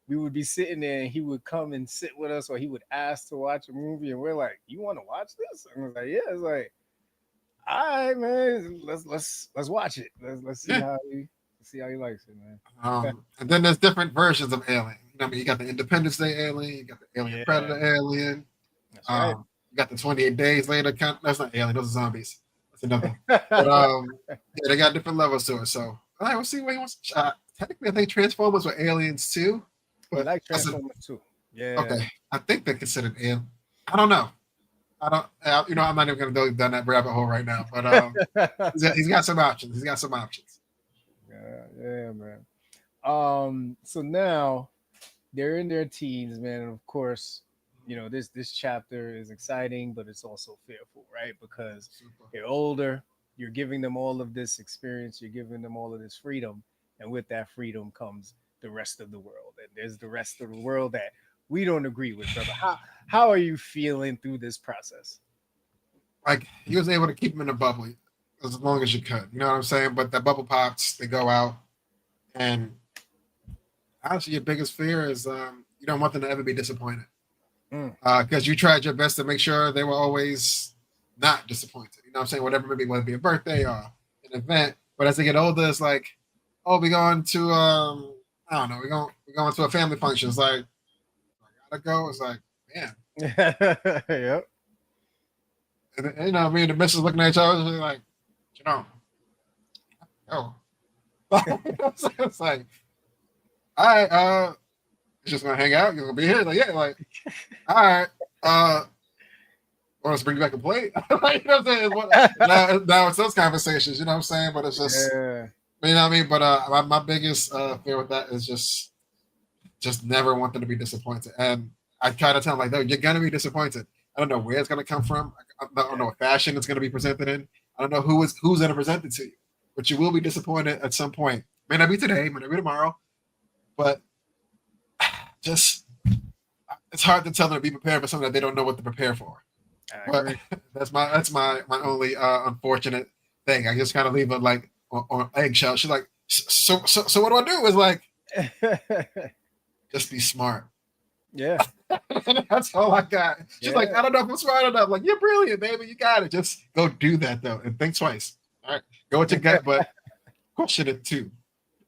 B: we would be sitting there and he would come and sit with us, or he would ask to watch a movie, and we're like, "You want to watch this?" And we're like, "Yeah." It's like, "All right, man, let's watch it. Let's see
A: Yeah.
B: how he likes it, man."
A: And then there's different versions of Alien. I mean, you got the Independence Day Alien, you got the Alien
B: Yeah,
A: Predator Alien,
B: that's right.
A: you got the 28 Days Later. That's not Alien; those are zombies. It's another. But yeah, they got different levels to it. So all right, we'll see what he wants. Technically, I think Transformers were aliens too.
B: He
A: But
B: likes
A: I said,
B: Transformers too. Yeah.
A: okay, I think they're considered alien. I don't know. I don't. I'm not even going to go down that rabbit hole right now. But he's got some options. He's got some options.
B: Yeah, man. So now they're in their teens, man, and of course, this chapter is exciting, but it's also fearful, right? Because
A: Super.
B: they're older, you're giving them all of this experience, you're giving them all of this freedom, and with that freedom comes the rest of the world, and there's the rest of the world that we don't agree with, brother. How are you feeling through this process?
A: Like he was able to keep him in a bubble as long as you could. You know what I'm saying? But that bubble pops, they go out, and honestly, your biggest fear is you don't want them to ever be disappointed
B: Mm.
A: because you tried your best to make sure they were always not disappointed. You know what I'm saying? Whatever, maybe whether it be a birthday or an event. But as they get older, it's like, oh, we're going to I don't know, we're going to a family function. It's like I gotta go. It's like, man,
B: Yep.
A: and, you know, me and the missus looking at each other, like, you know, oh, it's like, all right, you're just gonna hang out. You're gonna be here. Like, yeah, like, all right, want us to bring you back a plate? Like, you know what I'm saying? Now it's those conversations. You know what I'm saying? But it's just,
B: Yeah.
A: you know what I mean. But my biggest fear with that is just never want them to be disappointed. And I try to tell them like, no, you're gonna be disappointed. I don't know where it's gonna come from. I don't know what fashion it's gonna be presented in. I don't know who's gonna present it to you, but you will be disappointed at some point. May not be today, may not be tomorrow, but just it's hard to tell them to be prepared for something that they don't know what to prepare for.
B: I
A: But
B: agree.
A: that's my only unfortunate thing. I just kind of leave it like on eggshell. She's like, so what do I do? Is like just be smart.
B: Yeah.
A: That's all I got. She's like,
B: Yeah.
A: I don't know if I'm smart enough. I'm like, you're brilliant, baby. You got it. Just go do that though, and think twice. All right, go with your gut, but question it too.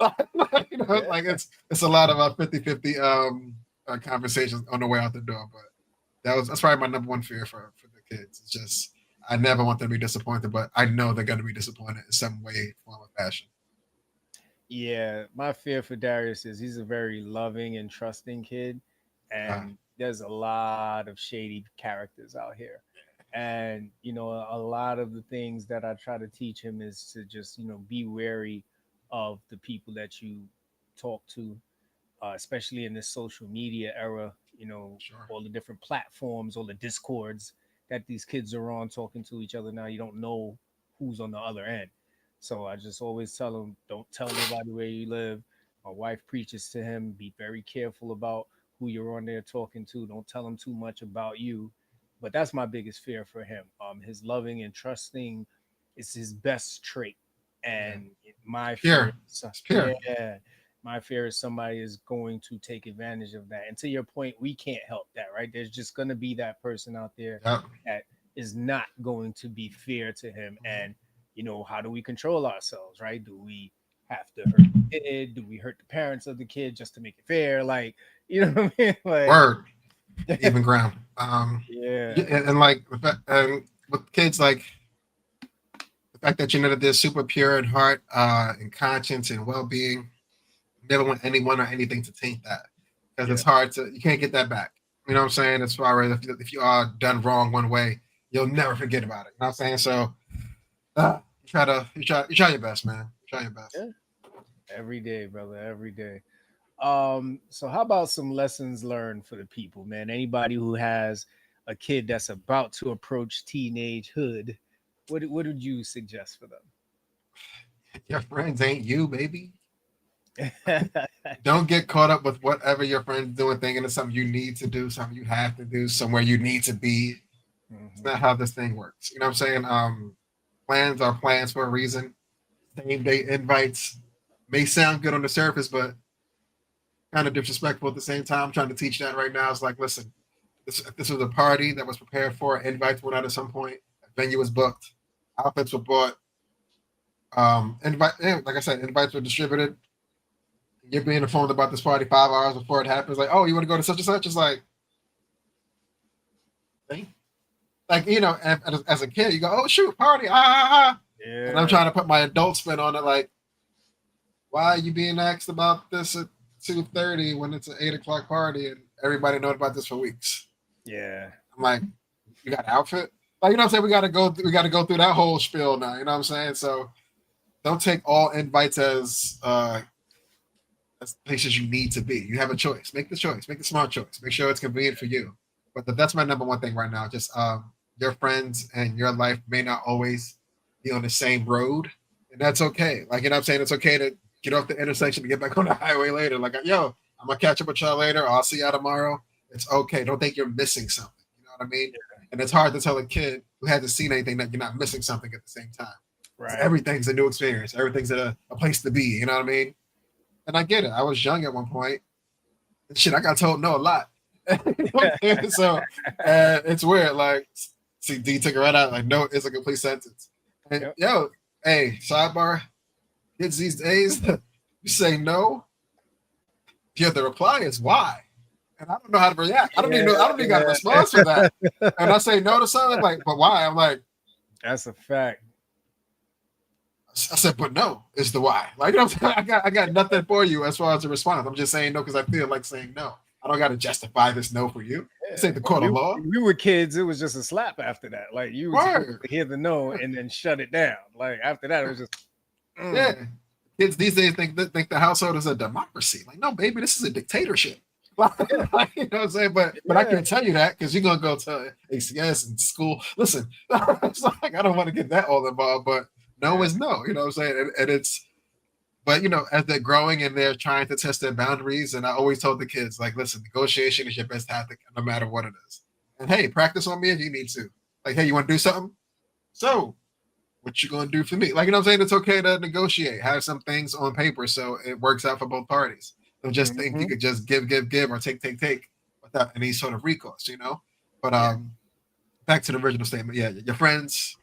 A: You know,
B: Yeah.
A: like it's a lot of 50-50 conversations on the way out the door. But that's probably my number one fear for the kids. It's just I never want them to be disappointed, but I know they're going to be disappointed in some way, form, or fashion.
B: Yeah, my fear for Darius is he's a very loving and trusting kid,
A: Uh,
B: and there's a lot of shady characters out here. And a lot of the things that I try to teach him is to just be wary of the people that you talk to, especially in this social media era.
A: sure.
B: All the different platforms, all the discords that these kids are on talking to each other now. You don't know who's on the other end. So I just always tell them, don't tell nobody where you live. My wife preaches to him, be very careful about who you're on there talking to. Don't tell him too much about you. But that's my biggest fear for him. His loving and trusting is his best trait.
A: Yeah.
B: And my fear,
A: Pure. It's pure.
B: yeah, my fear is somebody is going to take advantage of that. And to your point, we can't help that, right? There's just going to be that person out there
A: Yep.
B: that is not going to be fair to him.
A: Mhm.
B: And, how do we control ourselves, right? Do we have to hurt the kid? Do we hurt the parents of the kid just to make it fair? Like, you know what I mean? Like,
A: Word. Even ground.
B: yeah,
A: And like and with kids, like the fact that you know that they're super pure in heart, in conscience, and well being. Never want anyone or anything to taint that because
B: yeah,
A: it's hard to you can't get that back. You know what I'm saying? As far as if you are done wrong one way, you'll never forget about it. You know what I'm saying? So you try your best, man. You try your best.
B: yeah. Every day, brother, every day. So how about some lessons learned for the people, man? Anybody who has a kid that's about to approach teenagehood, what would you suggest for
A: Your friends ain't you, baby.
B: them?
A: Don't get caught up with whatever your friends doing, thinking it's something you need to do, something you have to do, somewhere you need to be. It's
B: Mhm.
A: not how this thing works. You know what I'm saying? Plans are plans for a reason. Same day invites may sound good on the surface, but kind of disrespectful at the same time. I'm trying to teach that right now. It's like, listen, this was a party that was prepared for. Invites went out at some point. A venue was booked. Outfits were bought. Like I said, invites were distributed. You're being informed about this party 5 hours before it happens. Like, oh, you want to go to such and such? It's like, hey, Like, as a kid, you go, oh shoot, party, ah, ah, ah. And I'm
B: Yeah.
A: trying to put my adult spin on it, like, why are you being asked about this at 2:30 when it's an 8 o'clock party and everybody knows about this for weeks?
B: Yeah.
A: I'm like, you got an outfit? Like, you know what I'm saying? We gotta go through that whole spiel now, you know what I'm saying? So don't take all invites as places you need to be. You have a choice. Make the choice. Make the smart choice. Make sure it's convenient for you. But that's my number one thing right now. Just your friends and your life may not always be on the same road, and that's okay. Like, you know what I'm saying? It's okay to get off the intersection and get back on the highway later. Like, yo, I'm gonna catch up with y'all later. Or I'll see y'all tomorrow. It's okay. Don't think you're missing something. You know what I mean? And it's hard to tell a kid who hasn't seen anything that you're not missing something at the same time.
B: Right.
A: Everything's a new experience. Everything's a place to be. You know what I mean? And I get it. I was young at one point. And shit, I got told no a lot. So it's weird. Like, see, D took it right out. Like, no is a complete sentence. And
B: Yep.
A: yo, hey, sidebar. Kids these days, you say no, yeah, the reply is why. And I don't know how to react. I don't even know. I don't even got a response for that. And I say no to something, like, but why? I'm like,
B: That's a fact.
A: I said, but no is the why. Like, you know what I'm saying? I got nothing for you as far as a response. I'm just saying no because I feel like saying no. I don't got to justify this no for you. This ain't the court of law.
B: When we were kids, it was just a slap after that. Like you would
A: Word.
B: hear the no and then shut it down. Like after that, it was just
A: Yeah. Kids these days think the household is a democracy. Like, no, baby, this is a dictatorship. Like, you know what I'm saying? But I can't tell you that because you're gonna go tell ACS and school. Listen, it's like I don't want to get that all involved, but no is no. You know what I'm saying? And it's, but as they're growing and they're trying to test their boundaries, and I always told the kids, like, listen, negotiation is your best tactic, no matter what it is. And hey, practice on me if you need to. Like, hey, you want to do something? So, what you gonna do for me? Like, you know what I'm saying? It's okay to negotiate, have some things on paper so it works out for both parties. Don't just think you could just give, or take without any sort of recourse, But back to the original statement. Yeah, your friends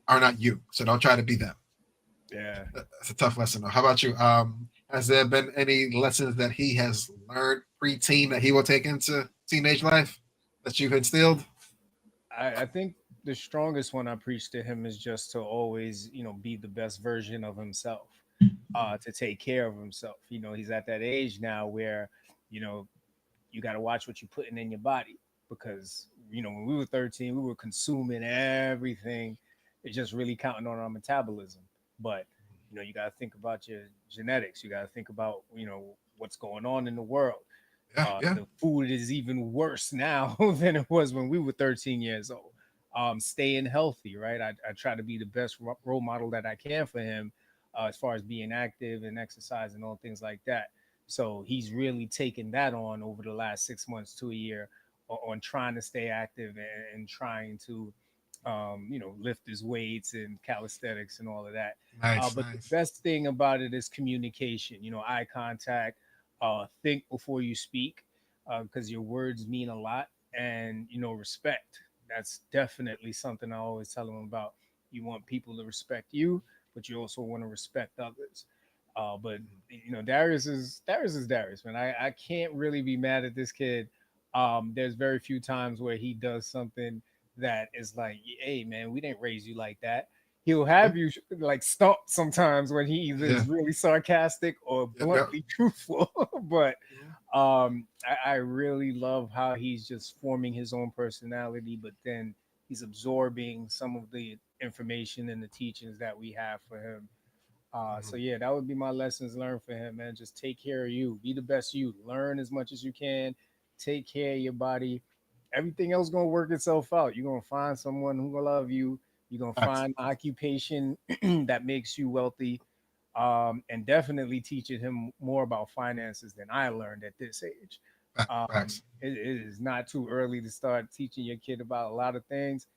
A: are not you, so don't try to be them.
B: yeah.
A: That's a tough lesson, though. How about you? Has there been any lessons that he has learned pre-teen that he will take into teenage life that you've instilled?
B: I think the strongest one I preach to him is just to always, be the best version of himself, to take care of himself. He's at that age now where, you know, you got to watch what you're putting in your body because, when we were 13, we were consuming everything. It's just really counting on our metabolism. But, you got to think about your genetics. You got to think about, what's going on in the world.
A: Yeah.
B: The food is even worse now than it was when we were 13 years old. Staying healthy, right? I try to be the best role model that I can for him as far as being active and exercise and all things like that. So he's really taken that on over the last 6 months to a year on trying to stay active and trying to, lift his weights and calisthenics and all of that.
A: Nice.
B: But the best thing about it is communication, eye contact, think before you speak because your words mean a lot and respect. That's definitely something I always tell them about. You want people to respect you, but you also want to respect others. But Darius is Darius, man. I can't really be mad at this kid. There's very few times where he does something that is like, hey man, we didn't raise you like that. He'll have you like stumped sometimes when he either is really sarcastic or bluntly truthful. But I really love how he's just forming his own personality, but then he's absorbing some of the information and the teachings that we have for him. So yeah, that would be my lessons learned for him, man. Just take care of you, be the best you, learn as much as you can, take care of your body. Everything else gonna work itself out. You're gonna find someone who gonna love you. You're gonna find an occupation that makes you wealthy, and definitely teaching him more about finances than I learned at this age. It is not too early to start teaching your kid about a lot of things,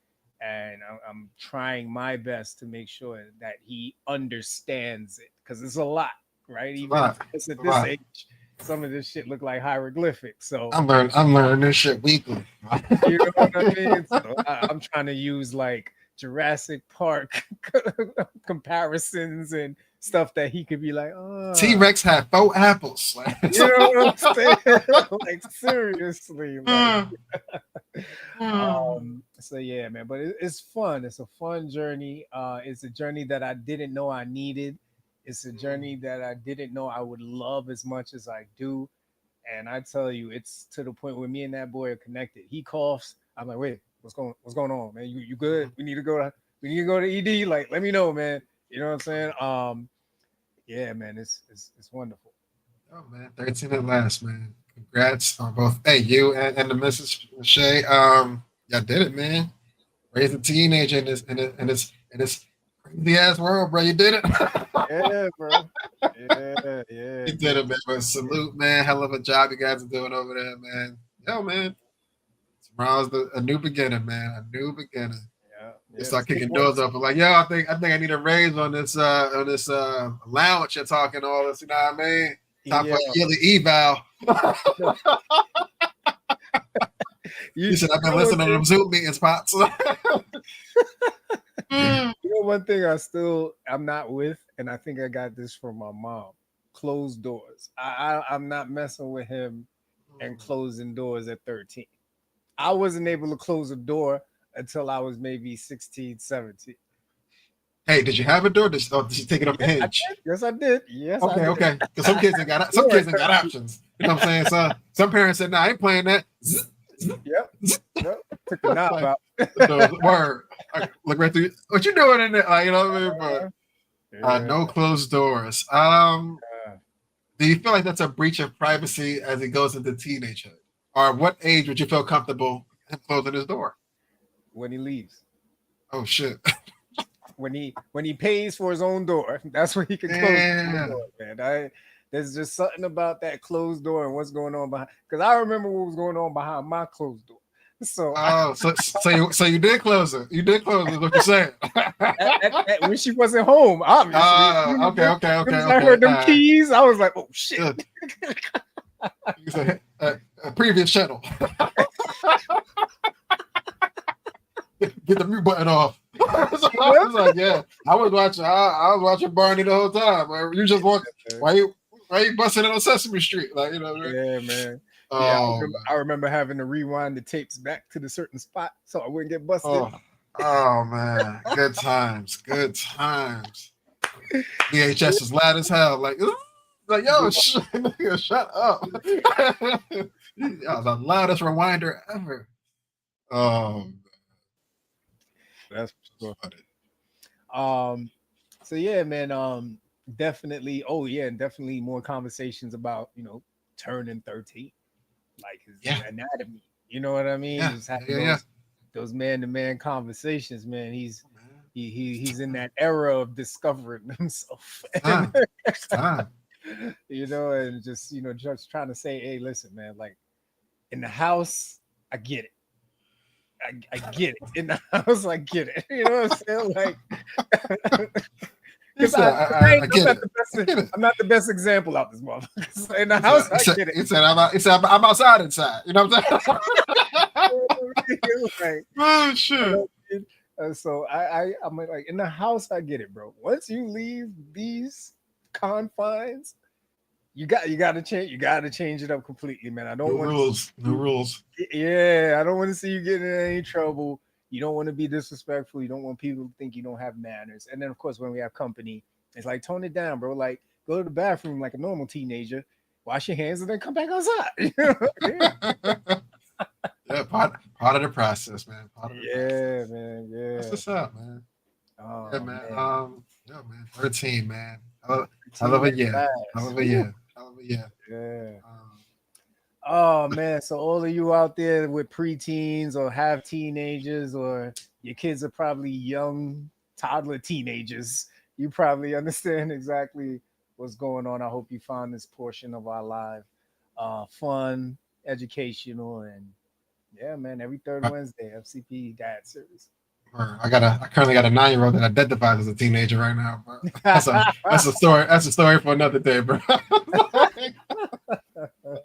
B: and I'm trying my best to make sure that he understands it because it's a lot, right? Even at this age, some of this shit look like hieroglyphics. So
A: I'm learning this shit weekly.
B: You know what I mean? So I'm trying to use like Jurassic Park comparisons and stuff that he could be like, oh,
A: T-Rex had 4 apples.
B: You know what I'm saying? Like seriously. Like, So yeah, man, but it's fun. It's a fun journey. It's a journey that I didn't know I needed. It's a journey that I didn't know I would love as much as I do. And I tell you, it's to the point where me and that boy are connected. He coughs. I'm like, wait, what's going on, man? You good? We need to go to ED. Like, let me know, man. You know what I'm saying? Yeah, man, it's wonderful.
A: Oh man, 13 at last, man. Congrats on both. Hey, you and the Mrs. Shay. Y'all did it, man. Raised a teenager in this crazy ass world, bro. You did it.
B: Yeah, bro. Yeah,
A: You did
B: man.
A: it, man. But salute, man. Hell of a job you guys are doing over there, man. Yo, man. Tomorrow's a new beginning, man. A new beginning.
B: Yeah,
A: You
B: yeah.
A: start kicking doors open like, yo, I think I need a raise on this allowance you're talking all this. You know what I mean? Time
B: Yeah.
A: for a yearly eval.
B: You,
A: You said I've
B: you
A: been
B: know one
A: listening to them
B: thing.
A: Zoom meetings, pops.
B: You know one thing I'm not with, and I think I got this from my mom. Closed doors. I'm not messing with him and closing doors at 13. I wasn't able to close a door until I was maybe 16, 17.
A: Hey, did you have a door? Did you take it off the
B: Yes, I
A: hinge?
B: did. Yes, I did. Yes, I
A: Okay,
B: did.
A: okay. Because some
B: Door
A: kids
B: at
A: ain't got
B: 13.
A: options. You know what I'm saying? So some parents said, "No, I ain't playing that."
B: Yep. Yep. Took the knob
A: Like,
B: out.
A: the word. I look right through. What you doing in there? Like, you know what I mean? But
B: Yeah.
A: no closed doors. Do you feel like that's a breach of privacy as he goes into teenagehood? Or what age would you feel comfortable him closing his door?
B: When he leaves.
A: Oh shit.
B: When he pays for his own door, that's when he can close the
A: Yeah.
B: door, man. There's just something about that closed door and what's going on behind. Because I remember what was going on behind my closed door. So
A: Oh, so you did close it. You did close it. Is what you're saying.
B: when she wasn't home, obviously. As soon
A: Okay, okay,
B: as
A: okay,
B: I
A: okay.
B: heard them keys, I was like, "Oh shit!"
A: Good. You said a previous channel. Get the mute button off. So I was like, yeah. I was watching Barney the whole time. Like, you just walk. Why you busting in on Sesame Street? Like, you know what I mean?
B: Yeah, man. Yeah,
A: Oh,
B: I remember having to rewind the tapes back to the certain spot so I wouldn't get busted.
A: oh, oh man. Good times. Good times. VHS is loud as hell. Like yo, nigga, shut up. That was the loudest rewinder ever. Oh,
B: That's for
A: funny.
B: sure. So yeah, man. Definitely. Oh yeah, and definitely more conversations about turning 13, like his
A: Yeah,
B: anatomy. You know what I mean?
A: yeah,
B: Just having
A: yeah, yeah.
B: those man to man conversations, man. He's
A: Oh, man.
B: he's in that era of discovering himself,
A: It's
B: and
A: time. It's time.
B: and just trying to say, hey, listen, man, like in the house, I get it. I get it. In the house, I get it. You know what I'm saying? Like,
A: He
B: because
A: said, I
B: I'm
A: get
B: not
A: it.
B: the
A: I
B: best.
A: get it.
B: I'm not the best example out this motherfucker. In the
A: He said,
B: house,
A: he
B: I
A: said,
B: get it.
A: he said, I'm outside inside. You know what I'm saying?
B: Like,
A: Oh,
B: you
A: shit.
B: know, so I'm like in the house, I get it, bro. Once you leave these confines, you got to change it up completely, man. I
A: No
B: don't want to.
A: rules. No rules.
B: Yeah, I don't want to see you get in any trouble. You don't want to be disrespectful. You don't want people to think you don't have manners. And then, of course, when we have company, it's like tone it down, bro. Like go to the bathroom like a normal teenager, wash your hands, and then come back outside.
A: Yeah, part of the process, man. Part of the
B: Yeah,
A: process.
B: man.
A: That's
B: Yeah.
A: what's up, man. Yeah,
B: Oh
A: man.
B: man.
A: Yeah, man. 13, man. Hell of
B: Team
A: a
B: at
A: year. Hell
B: last.
A: of a
B: Woo.
A: year. Hell of a year.
B: Yeah.
A: Um,
B: Oh man. So all of you out there with preteens or have teenagers or your kids are probably young toddler teenagers, you probably understand exactly what's going on. I hope you found this portion of our live fun, educational, and yeah, man, every third Wednesday, FCP Dad Series.
A: I currently got a 9-year-old that identifies as a teenager right now. But that's a story. That's a story for another day, bro.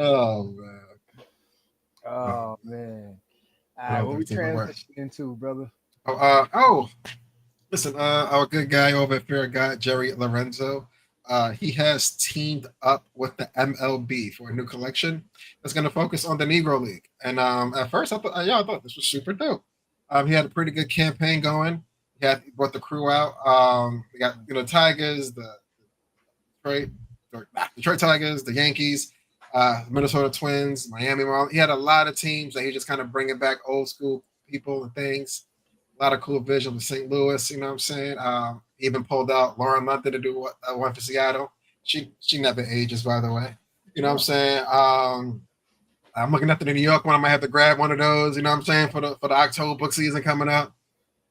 A: Oh man.
B: Oh man. All right,
A: Hello,
B: what we
A: 13, but what?
B: transitioning into, brother?
A: Listen, our good guy over at Fair God, Jerry Lorenzo, he has teamed up with the MLB for a new collection that's going to focus on the Negro League. And at first, I thought this was super dope. He had a pretty good campaign going. He brought the crew out. We got Tigers, the Detroit, Detroit Tigers, the Yankees, Minnesota Twins, Miami Marlins. He had a lot of teams that he just kind of bringing back old school people and things. A lot of cool visuals with St. Louis. You know what I'm saying? He even pulled out Lauren London to do one for Seattle. She never ages, by the way. You know what I'm saying? I'm looking at the New York one. I might have to grab one of those. You know what I'm saying for the October book season coming up.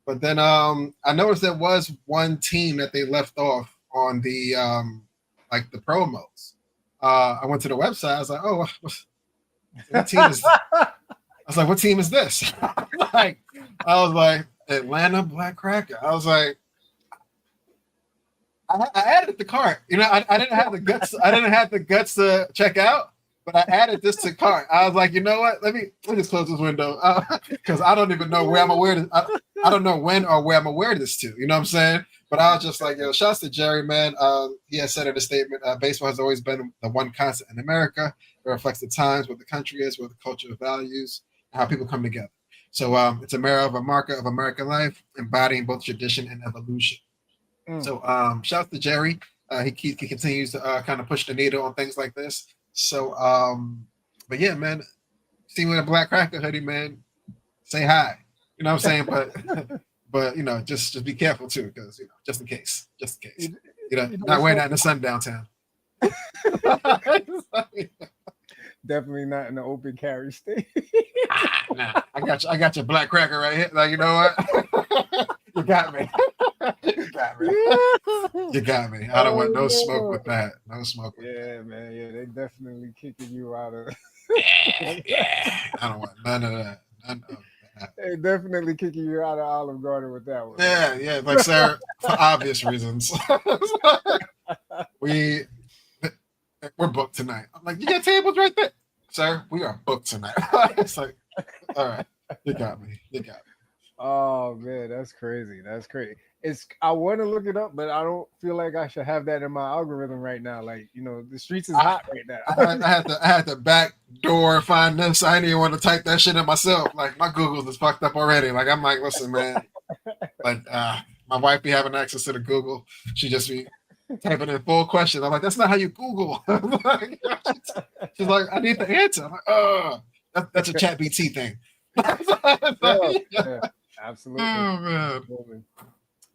A: But then I noticed there was one team that they left off on the like the promos. I went to the website. I was like, oh, what team is? I was like, what team is this? I was like, Atlanta Black Cracker. I was like, I added it to cart. I didn't have the guts. I didn't have the guts to check out, but I added this to cart. I was like, you know what? Let me just close this window because I don't even know where I'm aware. I don't know when or where I'm aware this to. You know what I'm saying? But I was just like, shouts to Jerry, man. He has said in a statement, baseball has always been the one constant in America. It reflects the times, what the country is, what the culture values, and how people come together. So it's a mirror of a marker of American life, embodying both tradition and evolution. So shouts to Jerry. He continues to kind of push the needle on things like this. So, but yeah, man, see with a Black Cracker hoodie, man, say hi. You know what I'm saying? But just be careful too, because just in case. Not wearing that in the sun downtown.
B: Definitely not in the open carry state.
A: Nah, I got your Black Cracker right here. Like, you know what? You got me. You got me. I don't want no smoke with that. No smoke with
B: that. Man. Yeah, they definitely kicking you out of.
A: yeah. I don't want none of that.
B: They definitely kicking you out of Olive Garden with that one.
A: Yeah, like sir, for obvious reasons. We're booked tonight. I'm like, you got tables right there, sir. We are booked tonight. It's like, all right, you got me.
B: Oh man, that's crazy. I want to look it up, but I don't feel like I should have that in my algorithm right now. Like, the streets is hot right now.
A: I had to back door find this. I didn't even want to type that shit in myself. Like, my Google is fucked up already. Like, I'm like, listen, man. Like, my wife be having access to the Google. She just be typing in full questions. I'm like, that's not how you Google. She's like, I need the answer. I'm like, that's a chat BT thing.
B: Yeah, absolutely. Oh, man.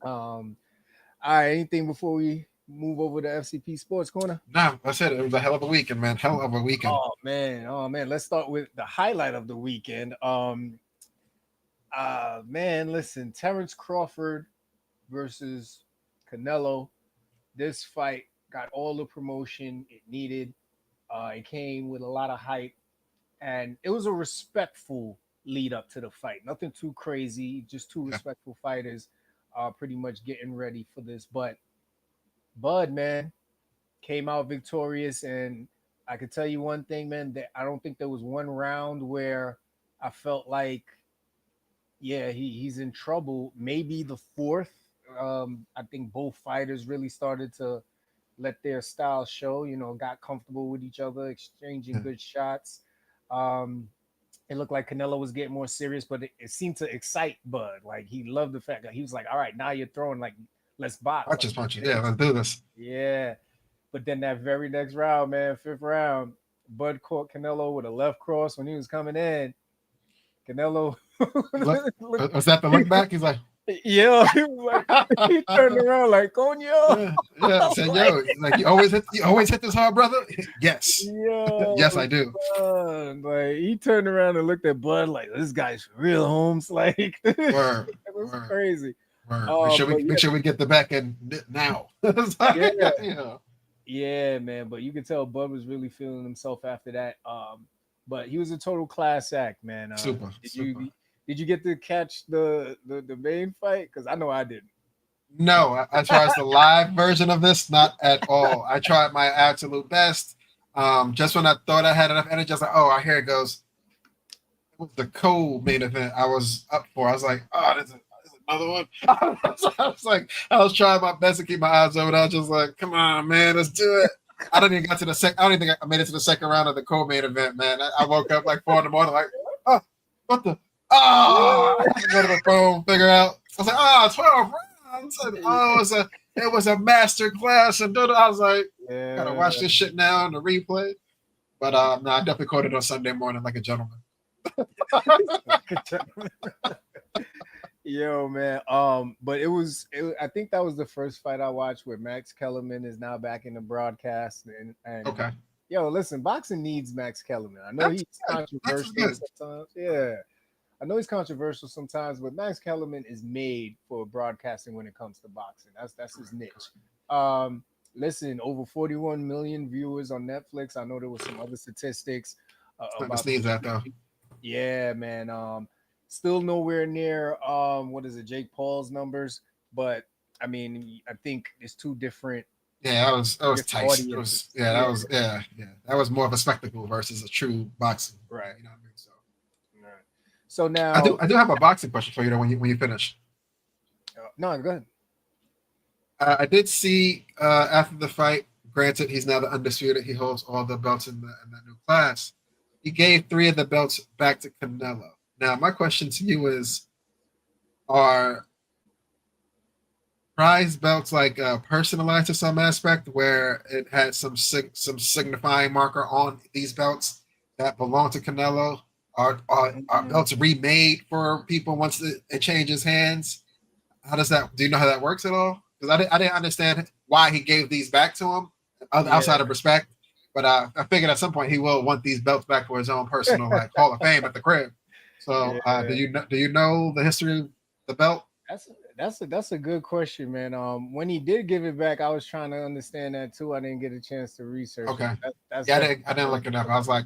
B: All right, anything before we move over to FCP Sports Corner?
A: No, that's it. It was a hell of a weekend, man. Hell of a weekend.
B: Oh man. Let's start with the highlight of the weekend. Man, listen, Terrence Crawford versus Canelo. This fight got all the promotion it needed. It came with a lot of hype, and it was a respectful lead up to the fight. Nothing too crazy, just two respectful fighters pretty much getting ready for this. But Bud, man, came out victorious, and I could tell you one thing, man, that I don't think there was one round where I felt like, he's in trouble. Maybe the fourth. I think both fighters really started to let their style show, got comfortable with each other, exchanging good shots. It looked like Canelo was getting more serious, but it seemed to excite Bud. Like, he loved the fact that he was like, all right, now you're throwing, like, let's box.
A: Punches. Yeah, let's do this.
B: Yeah. But then that very next round, man, fifth round, Bud caught Canelo with a left cross when he was coming in. Canelo.
A: Was that the look back? He's like,
B: yeah, he turned around like, coño.
A: Yeah. I said, yo, like, you always hit this hard, brother? Yes.
B: Yeah.
A: Yes, I do.
B: Like, he turned around and looked at Bud like, this guy's for real, Holmes. Like, it was crazy.
A: Make sure we get the back end now.
B: Yeah, man. But you could tell Bud was really feeling himself after that. But he was a total class act, man.
A: Super.
B: Did you get to catch the main fight? Because I know I didn't.
A: No, I tried the live version of this, not at all. I tried my absolute best. Just when I thought I had enough energy, I was like, oh, here it goes. It was the co-main event I was up for. I was like, oh, there's another one. I was trying my best to keep my eyes open. I was just like, come on, man, let's do it. I don't even think I made it to the second round of the co-main event, man. I woke up like 4 a.m, like, oh, what the? Oh, I had to go to the phone, figure out. I was like, oh, 12 rounds. And, oh, it was a master class. And I was like, gotta
B: Yeah.
A: watch this shit now in the replay. But no, I definitely caught it on Sunday morning like a gentleman.
B: Yo, man. But I think that was the first fight I watched where Max Kellerman is now back in the broadcast. And
A: Okay.
B: yo, listen, boxing needs Max Kellerman. I know
A: That's
B: he's
A: good. That's
B: controversial
A: good.
B: sometimes. Yeah. I know he's controversial sometimes, but Max Kellerman is made for broadcasting when it comes to boxing. That's his niche. Um, Listen, over 41 million viewers on Netflix. I know there was some other statistics
A: Nothing to
B: about
A: sneeze at, though.
B: yeah, man. Still nowhere near what is it, Jake Paul's numbers, but I mean, I think it's
A: Yeah, that was
B: different
A: tight. It was
B: audiences.
A: yeah,
B: Yeah,
A: yeah. That was more of a spectacle versus a true boxing.
B: right,
A: You know what I mean? So
B: right. So
A: I
B: now,
A: do I do have a boxing question for you though when you finish.
B: no, go ahead.
A: I did see after the fight. Granted, he's now the undisputed. He holds all the belts in that new class. He gave three of the belts back to Canelo. Now, my question to you is: are prize belts like personalized to some aspect, where it had some signifying marker on these belts that belong to Canelo? Are
B: Mm,
A: belts remade for people once it changes hands? How does that? Do you know how that works at all? Because I didn't understand why he gave these back to him
B: yeah.
A: outside of respect. But I figured at some point he will want these belts back for his own personal like Hall of Fame at the crib. So
B: Yeah.
A: do you know the history of the belt?
B: That's that's a good question, man. When he did give it back, I was trying to understand that too. I didn't get a chance to research it,
A: Okay.
B: but that's
A: Yeah,
B: definitely
A: I didn't look it up. I was like,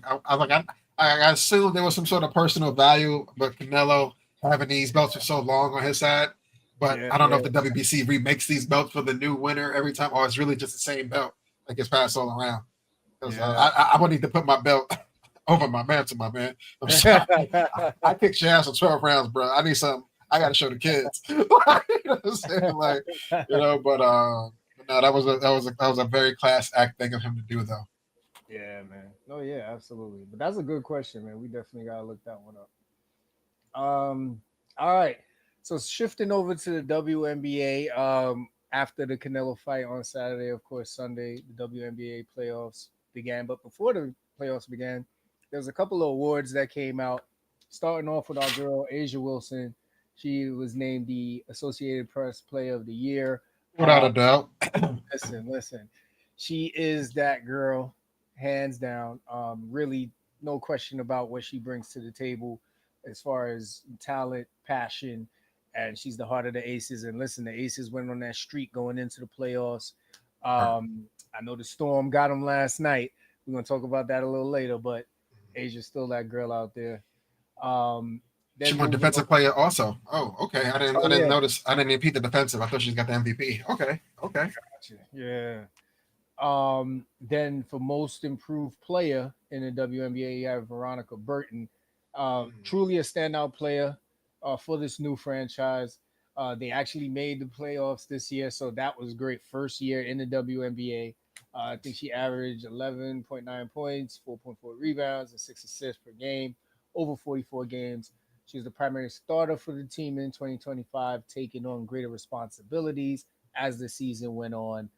A: I assumed there was some sort of personal value, but Canelo having these belts for so long on his side. But
B: yeah,
A: I don't know
B: yeah.
A: if the WBC remakes these belts for the new winner every time, or it's really just the same belt that gets passed all around. Because
B: Yeah.
A: I would need to put my belt over my mantle, my man. I'm sorry. I kicked your ass for 12 rounds, bro. I need something. I got to show the kids. You know what I'm saying? Like, but no, that was a very class act thing of him to do, though.
B: Yeah, man. No, yeah, absolutely. But that's a good question, man. We definitely gotta look that one up. All right. So shifting over to the WNBA, after the Canelo fight on Saturday, of course, Sunday, the WNBA playoffs began. But before the playoffs began, there was a couple of awards that came out. Starting off with our girl Asia Wilson, she was named the Associated Press Player of the Year.
A: Without a doubt.
B: Listen. She is that girl, hands down. Really, no question about what she brings to the table as far as talent, passion, and she's the heart of the Aces. And listen, the Aces went on that streak going into the playoffs. I know the Storm got them last night. We're gonna talk about that a little later, but Asia's still that girl out there. Um,
A: She
B: then
A: won
B: moving
A: defensive
B: over.
A: player also. Oh, okay.
B: Oh
A: I didn't
B: yeah,
A: notice. I didn't repeat the defensive. I thought she's got the MVP. Okay. Okay.
B: gotcha. Yeah. Then for most improved player in the WNBA, you have Veronica Burton. Truly a standout player for this new franchise. They actually made the playoffs this year, so that was great. First year in the WNBA. I think she averaged 11.9 points, 4.4 rebounds, and 6 assists per game over 44 games. She was the primary starter for the team in 2025, taking on greater responsibilities as the season went on.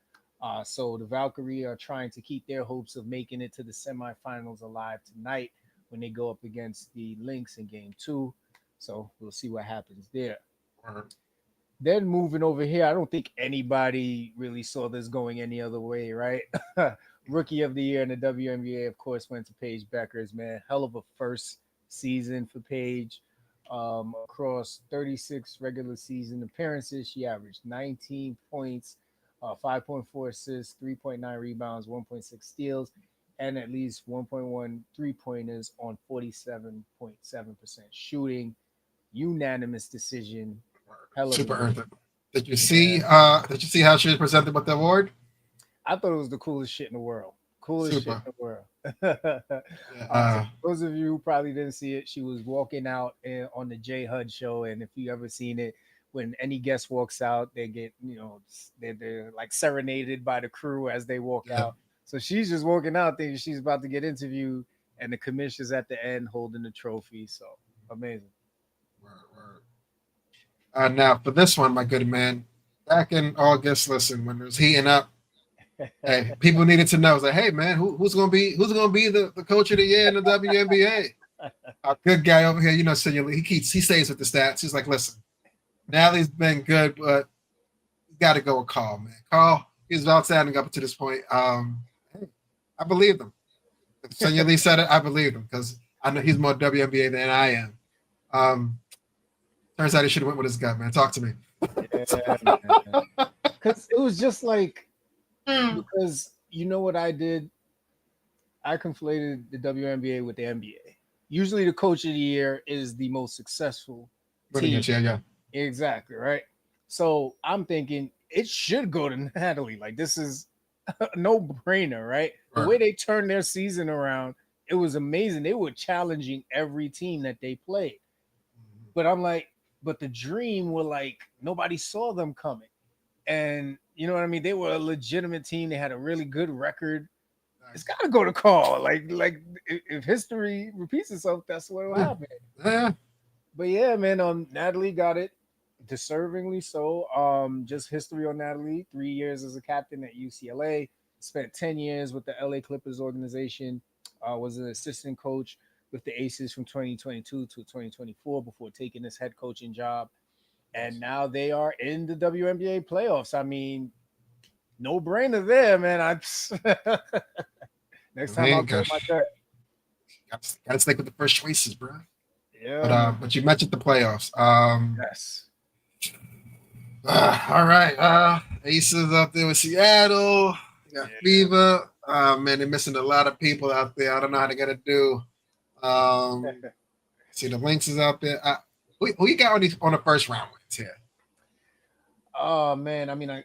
B: So the Valkyrie are trying to keep their hopes of making it to the semifinals alive tonight when they go up against the Lynx in game two. So we'll see what happens there.
A: Or-
B: Then moving over here, I don't think anybody really saw this going any other way, right? Rookie of the year in the WNBA, of course, went to Paige Beckers, man. Hell of a first season for Paige. Across 36 regular season appearances, she averaged 19 points, 5.4 assists, 3.9 rebounds, 1.6 steals, and at least 1.1 3 pointers on 47.7% shooting. Unanimous decision. Hell of a
A: Super
B: year.
A: earned it. Did you
B: Yeah.
A: see? Did you see how she was presented with the award?
B: I thought it was the coolest shit in the world. Coolest shit
A: Super.
B: in the world.
A: Yeah,
B: So for those of you who probably didn't see it, she was walking out on the J Hud show, and if you ever seen it, when any guest walks out, they get they're like serenaded by the crew as they walk
A: yeah.
B: out. So she's just walking out thinking she's about to get interviewed, and the commissioner's at the end holding the trophy. So amazing.
A: Now for this one, my good man, back in August, listen, when it was heating up, hey, people needed to know. It's like, hey man, who's gonna be the coach of the year in the WNBA? A good guy over here, Senior Lee, he stays with the stats. He's like, listen, Natalie's been good, but you got to go with Carl, man. Carl, he's outstanding up to this point. Hey, I believe him. If Sonya Lee said it, I believe him because I know he's more WNBA than I am. Um, Turns out he should have went with his gut, man. Talk to me.
B: Yeah, man. Because it was just like, because you know what I did? I conflated the WNBA with the NBA. Usually, the coach of the year is the most successful
A: Winning
B: team.
A: it, yeah.
B: Exactly, right? So I'm thinking it should go to Natalie. Like, this is a no brainer, right? The
A: Right.
B: way they turned their season around, it was amazing. They were challenging every team that they played. But I'm like, but the dream were like, nobody saw them coming. And you know what I mean? They were a legitimate team. They had a really good record. It's got to go to call. Like if history repeats itself, that's what will
A: Yeah.
B: happen.
A: Yeah.
B: But yeah, man, Natalie got it, deservingly so. Just history on Natalie: 3 years as a captain at UCLA, spent 10 years with the LA Clippers organization, was an assistant coach with the Aces from 2022 to 2024 before taking this head coaching job, and now they are in the WNBA playoffs. I mean, no brainer there, man. I next
A: I
B: time I'll
A: mean,
B: go with my
A: gosh,
B: gut.
A: gotta stick with the first choices, bro.
B: Yeah,
A: But
B: man.
A: but you mentioned the playoffs.
B: Yes.
A: All right. Aces up there with Seattle. You got
B: Yeah.
A: Fever. Man, they're missing a lot of people out there. I don't know how they're gonna do. Um, see the Lynx is out there. Who you got on the first round wins here?
B: Oh man, I mean, I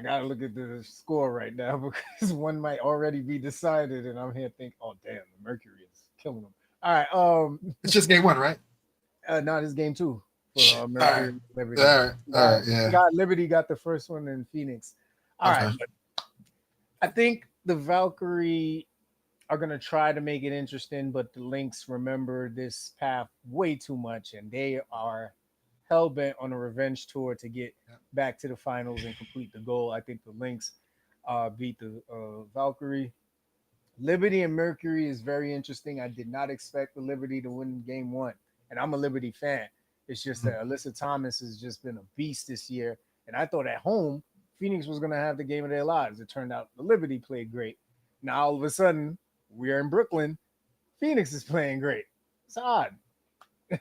B: gotta look at the score right now because one might already be decided, and I'm here thinking, oh damn, the Mercury is killing them. All right,
A: It's just game one, right?
B: now this game two for
A: Shit. All
B: Mercury
A: right.
B: and
A: All
B: Liberty.
A: right. All right. Yeah.
B: Got Liberty got the first one in Phoenix. All right,
A: Okay.
B: but I think the Valkyrie are gonna try to make it interesting, but the Lynx remember this path way too much, and they are hell bent on a revenge tour to get
A: Yeah.
B: back to the finals and complete the goal. I think the Lynx beat the Valkyrie. Liberty and Mercury is very interesting. I did not expect the Liberty to win game one, and I'm a Liberty fan. It's just
A: Mhm.
B: that Alyssa Thomas has just been a beast this year, and I thought at home Phoenix was going to have the game of their lives. It turned out the Liberty played great. Now all of a sudden we're in Brooklyn. Phoenix is playing great. It's odd.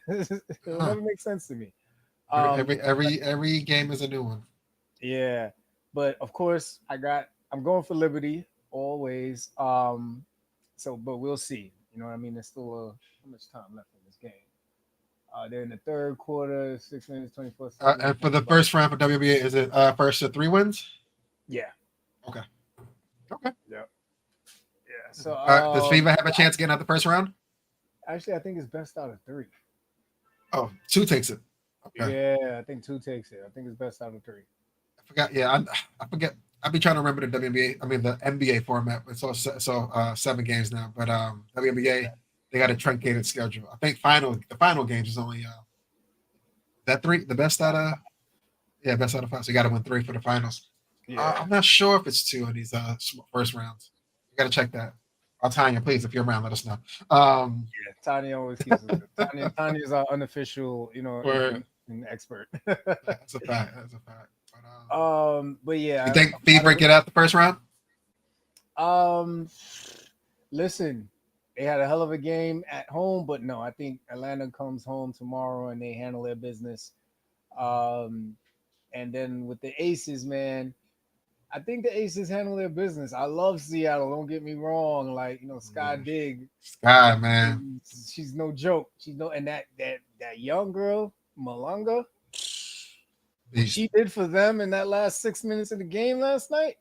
B: It'll
A: Huh.
B: never make sense to me.
A: Every
B: Um,
A: every every every game is a new one.
B: yeah, but of course I'm going for Liberty always. So but we'll see. You know what I mean? There's still how much time left in this game? They're in the third quarter, 6 minutes, 24 seconds.
A: And for the first round for WBA, is it first to three wins?
B: Yeah.
A: Okay. Okay.
B: Yeah. Yeah. So
A: Does Fever have a chance getting out the first round?
B: actually I think it's best out of three.
A: Oh, two takes it. Okay.
B: Yeah, I think two takes it. I think it's best out of three.
A: I forgot. Yeah, I forget. I've been trying to remember the WNBA. I mean the NBA format. It's all 7 games now. But WNBA they got a truncated schedule. I think the final games is only that three. The best out of best out of five. So you got to win three for the finals.
B: Yeah.
A: I'm not sure if it's two of these first rounds. You got to check that. Tanya, please, if you're around, let us know.
B: Yeah. Tanya always keeps it. Tanya's our unofficial,
A: Word.
B: information expert.
A: That's a fact. That's a fact. But,
B: But
A: you
B: yeah,
A: think Fever get out the first round?
B: um, listen, they had a hell of a game at home, but no, I think Atlanta comes home tomorrow and they handle their business. Um, and then with the Aces, man, I think the Aces handle their business. I love Seattle. Don't get me wrong. Like Sky Dig,
A: Sky, man.
B: she's no joke. She's no, and that young girl Malanga, what
A: Beast.
B: she did for them in that last 6 minutes of the game last night,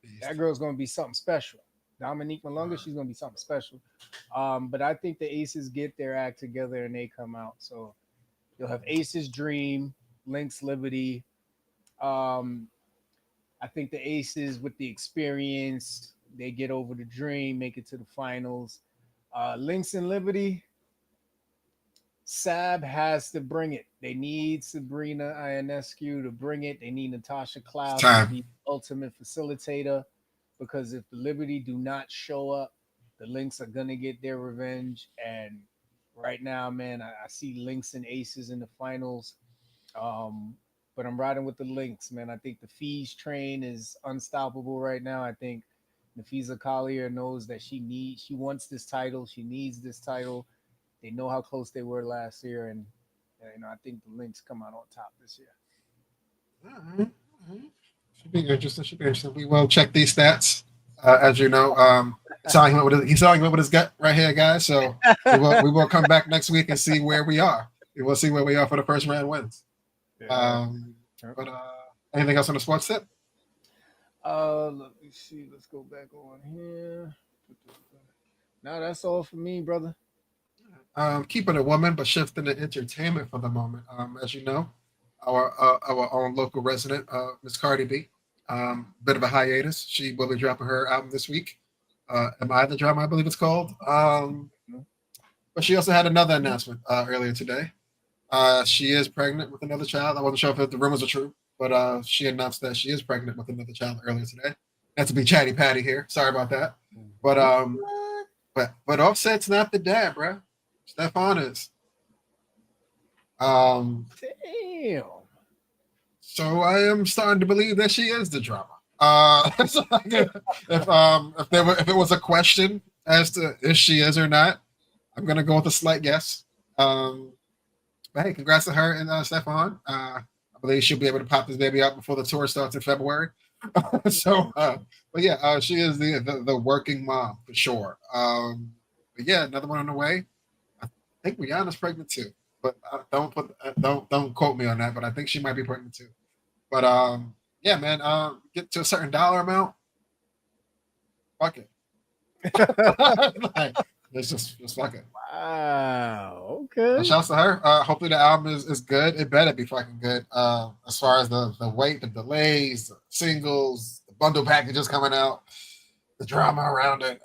A: Beast.
B: that girl's gonna be something special. Dominique Malunga, she's gonna be something special. But I think the Aces get their act together and they come out. So you'll have Aces Dream, Lynx Liberty. Um, I think the Aces with the experience, they get over the dream, make it to the finals. Lynx and Liberty, Sab has to bring it. They need Sabrina Ionescu to bring it. They need Natasha
A: It's
B: Klaus to
A: time.
B: be the ultimate facilitator, because if the Liberty do not show up, the Lynx are gonna get their revenge. And right now, man, I see Lynx and Aces in the finals. Um, but I'm riding with the Lynx, man. I think the Fees train is unstoppable right now. I think Nafisa Collier knows that she wants this title. She needs this title. They know how close they were last year, and I think the Lynx come out on top this year.
A: All right. All right. Should be interesting. Should be interesting. We will check these stats. As you know, he's arguing with his gut right here, guys. So we will come back next week and see where we are. We will see where we are for the first round wins.
B: Yeah.
A: Um, but anything else on the sports tip?
B: Let me see. Let's go back on here. Now that's all for me, brother.
A: Keeping it woman, but shifting to entertainment for the moment. As you know, our own local resident, Miss Cardi B, bit of a hiatus. She will be dropping her album this week. Am I the Drama? I believe it's called. But she also had another announcement earlier today. She is pregnant with another child. I wasn't sure if the rumors are true, but she announced that she is pregnant with another child earlier today. Not to be chatty patty here. Sorry about that. But Offset's not the dad, bro. Stefan is. Um,
B: Damn.
A: so I am starting to believe that she is the drama. So if it was a question as to if she is or not, I'm gonna go with a slight guess. Um, but hey, congrats to her and Stefan. I believe she'll be able to pop this baby out before the tour starts in February. But yeah, she is the working mom for sure. But yeah, another one on the way. I think Rihanna's pregnant too, but don't quote me on that. But I think she might be pregnant too. But yeah, man, get to a certain dollar amount, fuck it. Like, it's just fuck it.
B: Wow. Okay.
A: Shouts to her. Hopefully the album is good. It better be fucking good. As far as the wait, the delays, the singles, the bundle packages coming out, the drama around it.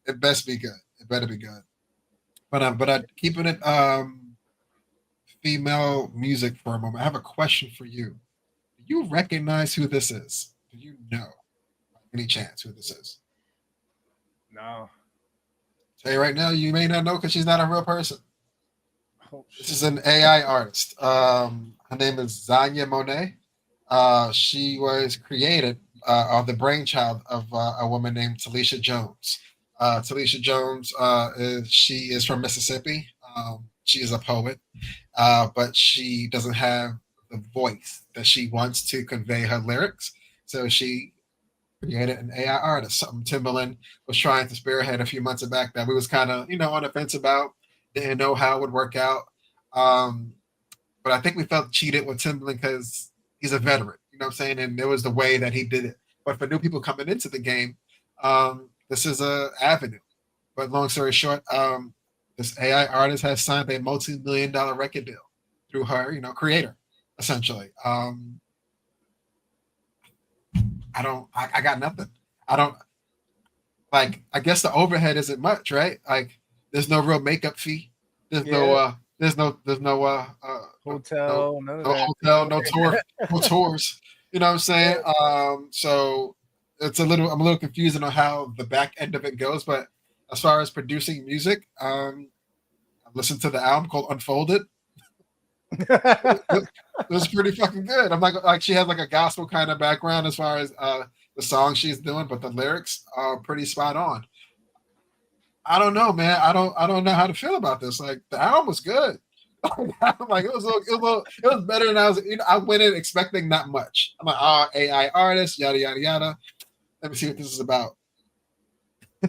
A: It best be good. It better be good. But keeping it female music for a moment. I have a question for you. Do you recognize who this is? Do you know by any chance who this is?
B: No.
A: Tell you right now, you may not know because she's not a real person.
B: Oh,
A: This is an AI artist. Her name is Zanya Monet. She was created on the brainchild of a woman named Talisha Jones. Talisha Jones she is from Mississippi. She is a poet, but she doesn't have the voice that she wants to convey her lyrics. So she created an AI artist, something Timberland was trying to spearhead a few months back that we was kind of, on the fence about, didn't know how it would work out. Um, but I think we felt cheated with Timberland because he's a veteran, you know what I'm saying? And there was the way that he did it. But for new people coming into the game, this is a avenue. But long story short, this AI artist has signed a multi-million-dollar record deal through her, creator, essentially. I got nothing. I don't like. I guess the overhead isn't much, right? Like, there's no real makeup fee. There's no.
B: yeah.
A: There's no. No,
B: Hotel. None of
A: no
B: that.
A: hotel. No tour. No tours. You know what I'm saying? So I'm a little confused on how the back end of it goes, but as far as producing music, I listened to the album called Unfolded. It was pretty fucking good. I'm like she has like a gospel kind of background as far as the song she's doing, but the lyrics are pretty spot on. I don't know, man. I don't know how to feel about this. Like the album was good. Like it was better than I was. I went in expecting not much. I'm like, AI artist, yada yada yada. Let me see what this is about.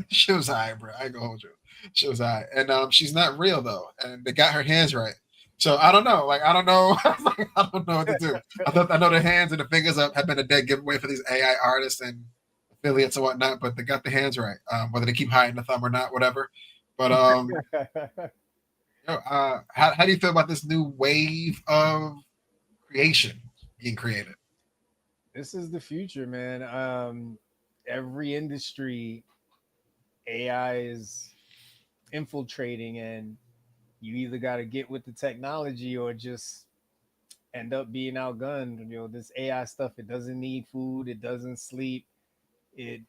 A: She was high, bro. I ain't gonna hold you. She was high, and she's not real though, and they got her hands right. So I don't know. Like I don't know. I don't know what to do. I know the hands and the fingers up have been a dead giveaway for these AI artists and affiliates and whatnot, but they got the hands right. Whether they keep hiding the thumb or not, whatever. But how do you feel about this new wave of creation being created?
B: This is the future, man. Every industry, AI is infiltrating, and you either got to get with the technology or just end up being outgunned. This AI stuff, it doesn't need food, it doesn't sleep. It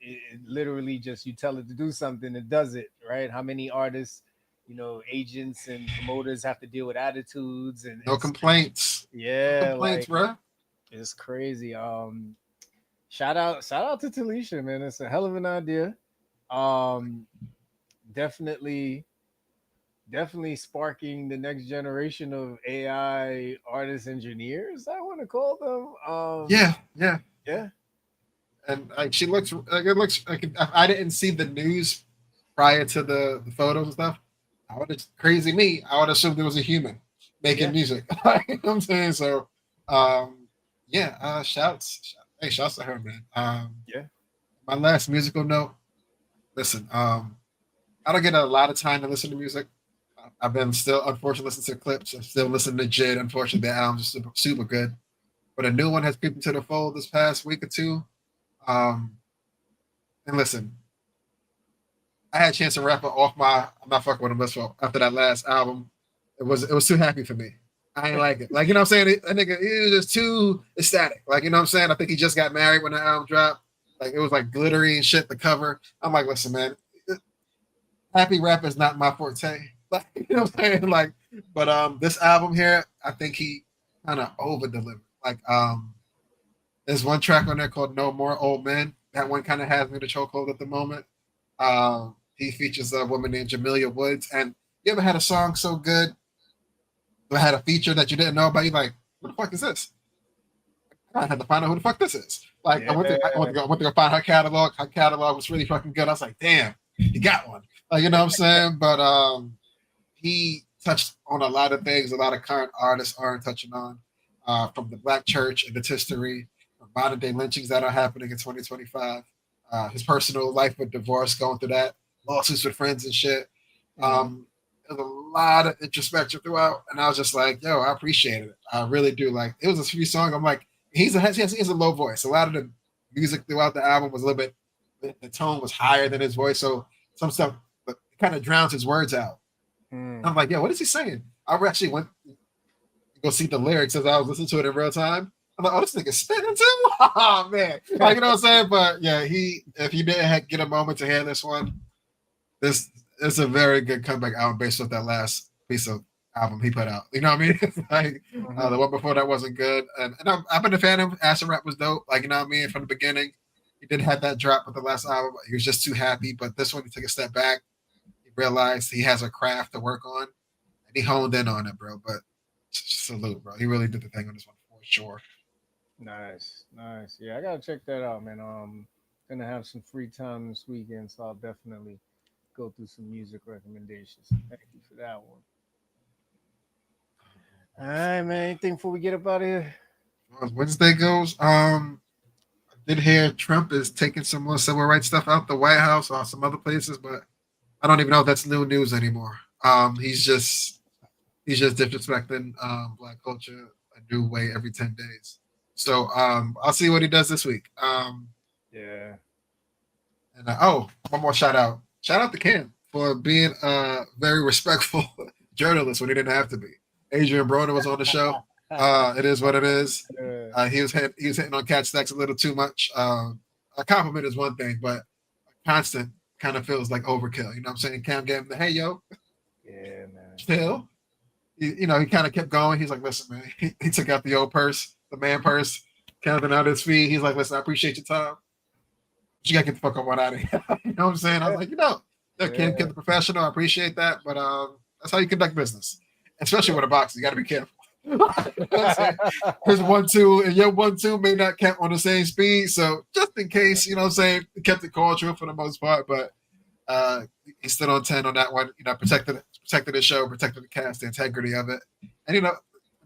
B: literally just, you tell it to do something, it does it, right? How many artists, agents and promoters have to deal with attitudes
A: No complaints. No
B: yeah,
A: complaints,
B: like
A: bro.
B: it's crazy. Shout out to Talisha, man. It's a hell of an idea. Um, definitely, definitely sparking the next generation of AI artists, engineers. I want to call them.
A: Yeah, yeah, yeah.
B: Yeah,
A: And like she looks like it looks like if I didn't see the news prior to the photos and stuff, I would have crazy me. I would assume there was a human making
B: yeah,
A: music. Like, you know what I'm saying? So yeah, hey, shouts to her, man.
B: yeah.
A: My last musical note, listen, I don't get a lot of time to listen to music. I've been still unfortunately listening to clips. I'm still listening to Jid. Unfortunately, the album's super, super good. But a new one has creeped into the fold this past week or two. Um, and listen, I had a chance to wrap it off my. I'm not fucking with him. Let's go. After that last album, it was too happy for me. I ain't like it. Like, you know what I'm saying? That nigga, he was just too ecstatic. Like, you know what I'm saying? I think he just got married when the album dropped. Like, it was like glittery and shit. The cover. I'm like, listen, man, happy rap is not my forte. Like, you know what I'm saying? Like, but this album here, I think he kind of over delivered. Like, there's one track on there called "No More Old Men." That one kind of has me the chokehold at the moment. He features a woman named Jamelia Woods, and you ever had a song so good that had a feature that you didn't know about? You like, what the fuck is this? I had to find out who the fuck this is. Like, I went to I went
B: Yeah.
A: to go, I went to go find her catalog. Her catalog was really fucking good. I was like, damn, you got one. Like, you know what I'm saying? But he touched on a lot of things a lot of current artists aren't touching on, from the Black church and its history, from modern day lynchings that are happening in 2025, his personal life with divorce, going through that, lawsuits with friends and shit.
B: Mhm.
A: There's a lot of introspection throughout, and I was just like, yo, I appreciated it. I really do. Like, it was a sweet song. I'm like, he has a low voice. A lot of the music throughout the album was a little bit, the tone was higher than his voice, so some stuff kind of drowns his words out. I'm
B: Mm.
A: like, yo, what is he saying? I actually went to go see the lyrics as I was listening to it in real time. I'm like, oh, this nigga spitting too? Oh man. Like, you know what I'm saying? But yeah, if you didn't get a moment to hear this one, this it's a very good comeback album based off that last piece of album he put out. You know what I mean? It's like the
B: Mhm.
A: one before that wasn't good. And I've been a fan of Acid Rap was dope. Like, you know what I mean? From the beginning. He did have that drop with the last album. He was just too happy. But this one he took a step back. He realized he has a craft to work on and he honed in on it, bro. But salute, bro. He really did the thing on this one for sure.
B: Nice, nice. Yeah, I gotta check that out, man. Gonna have some free time this weekend, so I'll definitely go through some music recommendations. Thank you for that one. All right, man. Anything before we get up out of here?
A: As far as Wednesday goes, I did hear Trump is taking some more civil rights stuff out the White House or some other places, but I don't even know if that's new news anymore. He's just disrespecting black culture a new way every 10 days. So I'll see what he does this week.
B: Yeah.
A: And oh, one more shout out. Shout out to Cam for being a very respectful journalist when he didn't have to be. Adrian Broner was on the show. It is what it is.
B: Yeah.
A: He was hitting on Cat Stacks a little too much. A compliment is one thing, but constant kind of feels like overkill. You know what I'm saying? Cam gave him the hey yo,
B: Yeah, man.
A: chill. He kind of kept going. He's like, listen, man. He took out the old purse, the man purse, counted out his fee. He's like, listen, I appreciate your time. But you gotta get the fuck up out of here. You know what I'm saying? I was like, Cam
B: Yeah.
A: kept the professional. I appreciate that, but that's how you conduct business, especially with a boxer. You got to be careful. You know what I'm saying? His 1-2 and your 1-2 may not count on the same speed, so just in case, you know what I'm saying, he kept it cordial for the most part, but he stood on 10 on that one. Protected the show, protected the cast, the integrity of it, and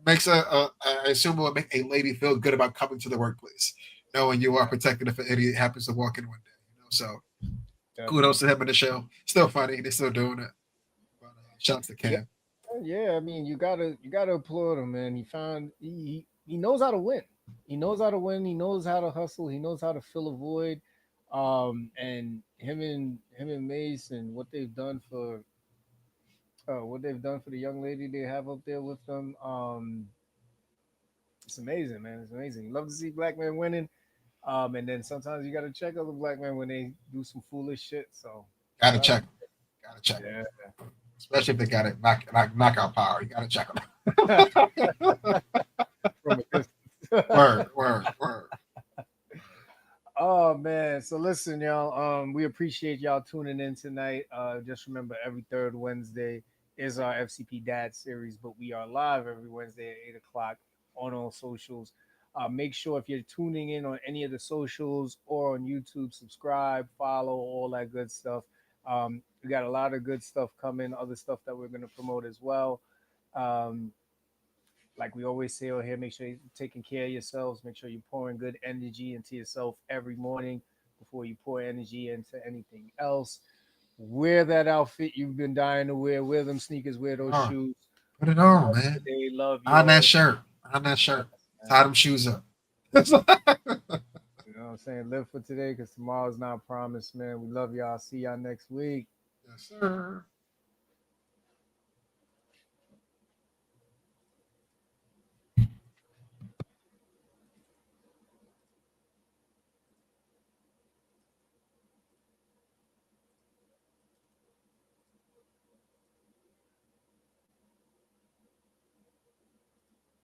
A: makes I assume it will make a lady feel good about coming to the workplace, knowing you are protected if an idiot happens to walk in one day. So kudos
B: Definitely.
A: to him in the show. Still funny, they're still doing it. But shouts to
B: Yeah.
A: Cam.
B: Yeah. I mean, you gotta applaud him, man. He knows how to win. He knows how to win. He knows how to hustle. He knows how to fill a void. And him and Mace and what they've done for what they've done for the young lady they have up there with them. It's amazing, man. It's amazing. Love to see black men winning. And then sometimes you gotta check other black men when they do some foolish shit. So shout
A: Gotta
B: out.
A: check. Gotta check.
B: Yeah.
A: Especially if they got it knockout power. You gotta check them.
B: From a distance.
A: Word.
B: Oh man. So listen, y'all. We appreciate y'all tuning in tonight. Just remember every third Wednesday is our FCP Dad series, but we are live every Wednesday at 8 o'clock on all socials. Make sure if you're tuning in on any of the socials or on YouTube, subscribe, follow, all that good stuff. We got a lot of good stuff coming, other stuff that we're going to promote as well. Um, like we always say over here, make sure you're taking care of yourselves. Make sure you're pouring good energy into yourself every morning before you pour energy into anything else. Wear that outfit you've been dying to wear. Wear them sneakers. Wear those
A: Oh,
B: shoes.
A: put it
B: Love
A: on, man.
B: today. Love
A: On that
B: yours.
A: shirt. On that shirt.
B: Man.
A: Tie them shoes up.
B: You know what I'm saying? Live for today because tomorrow's not promised, man. We love y'all. See y'all next week.
A: Yes, sir.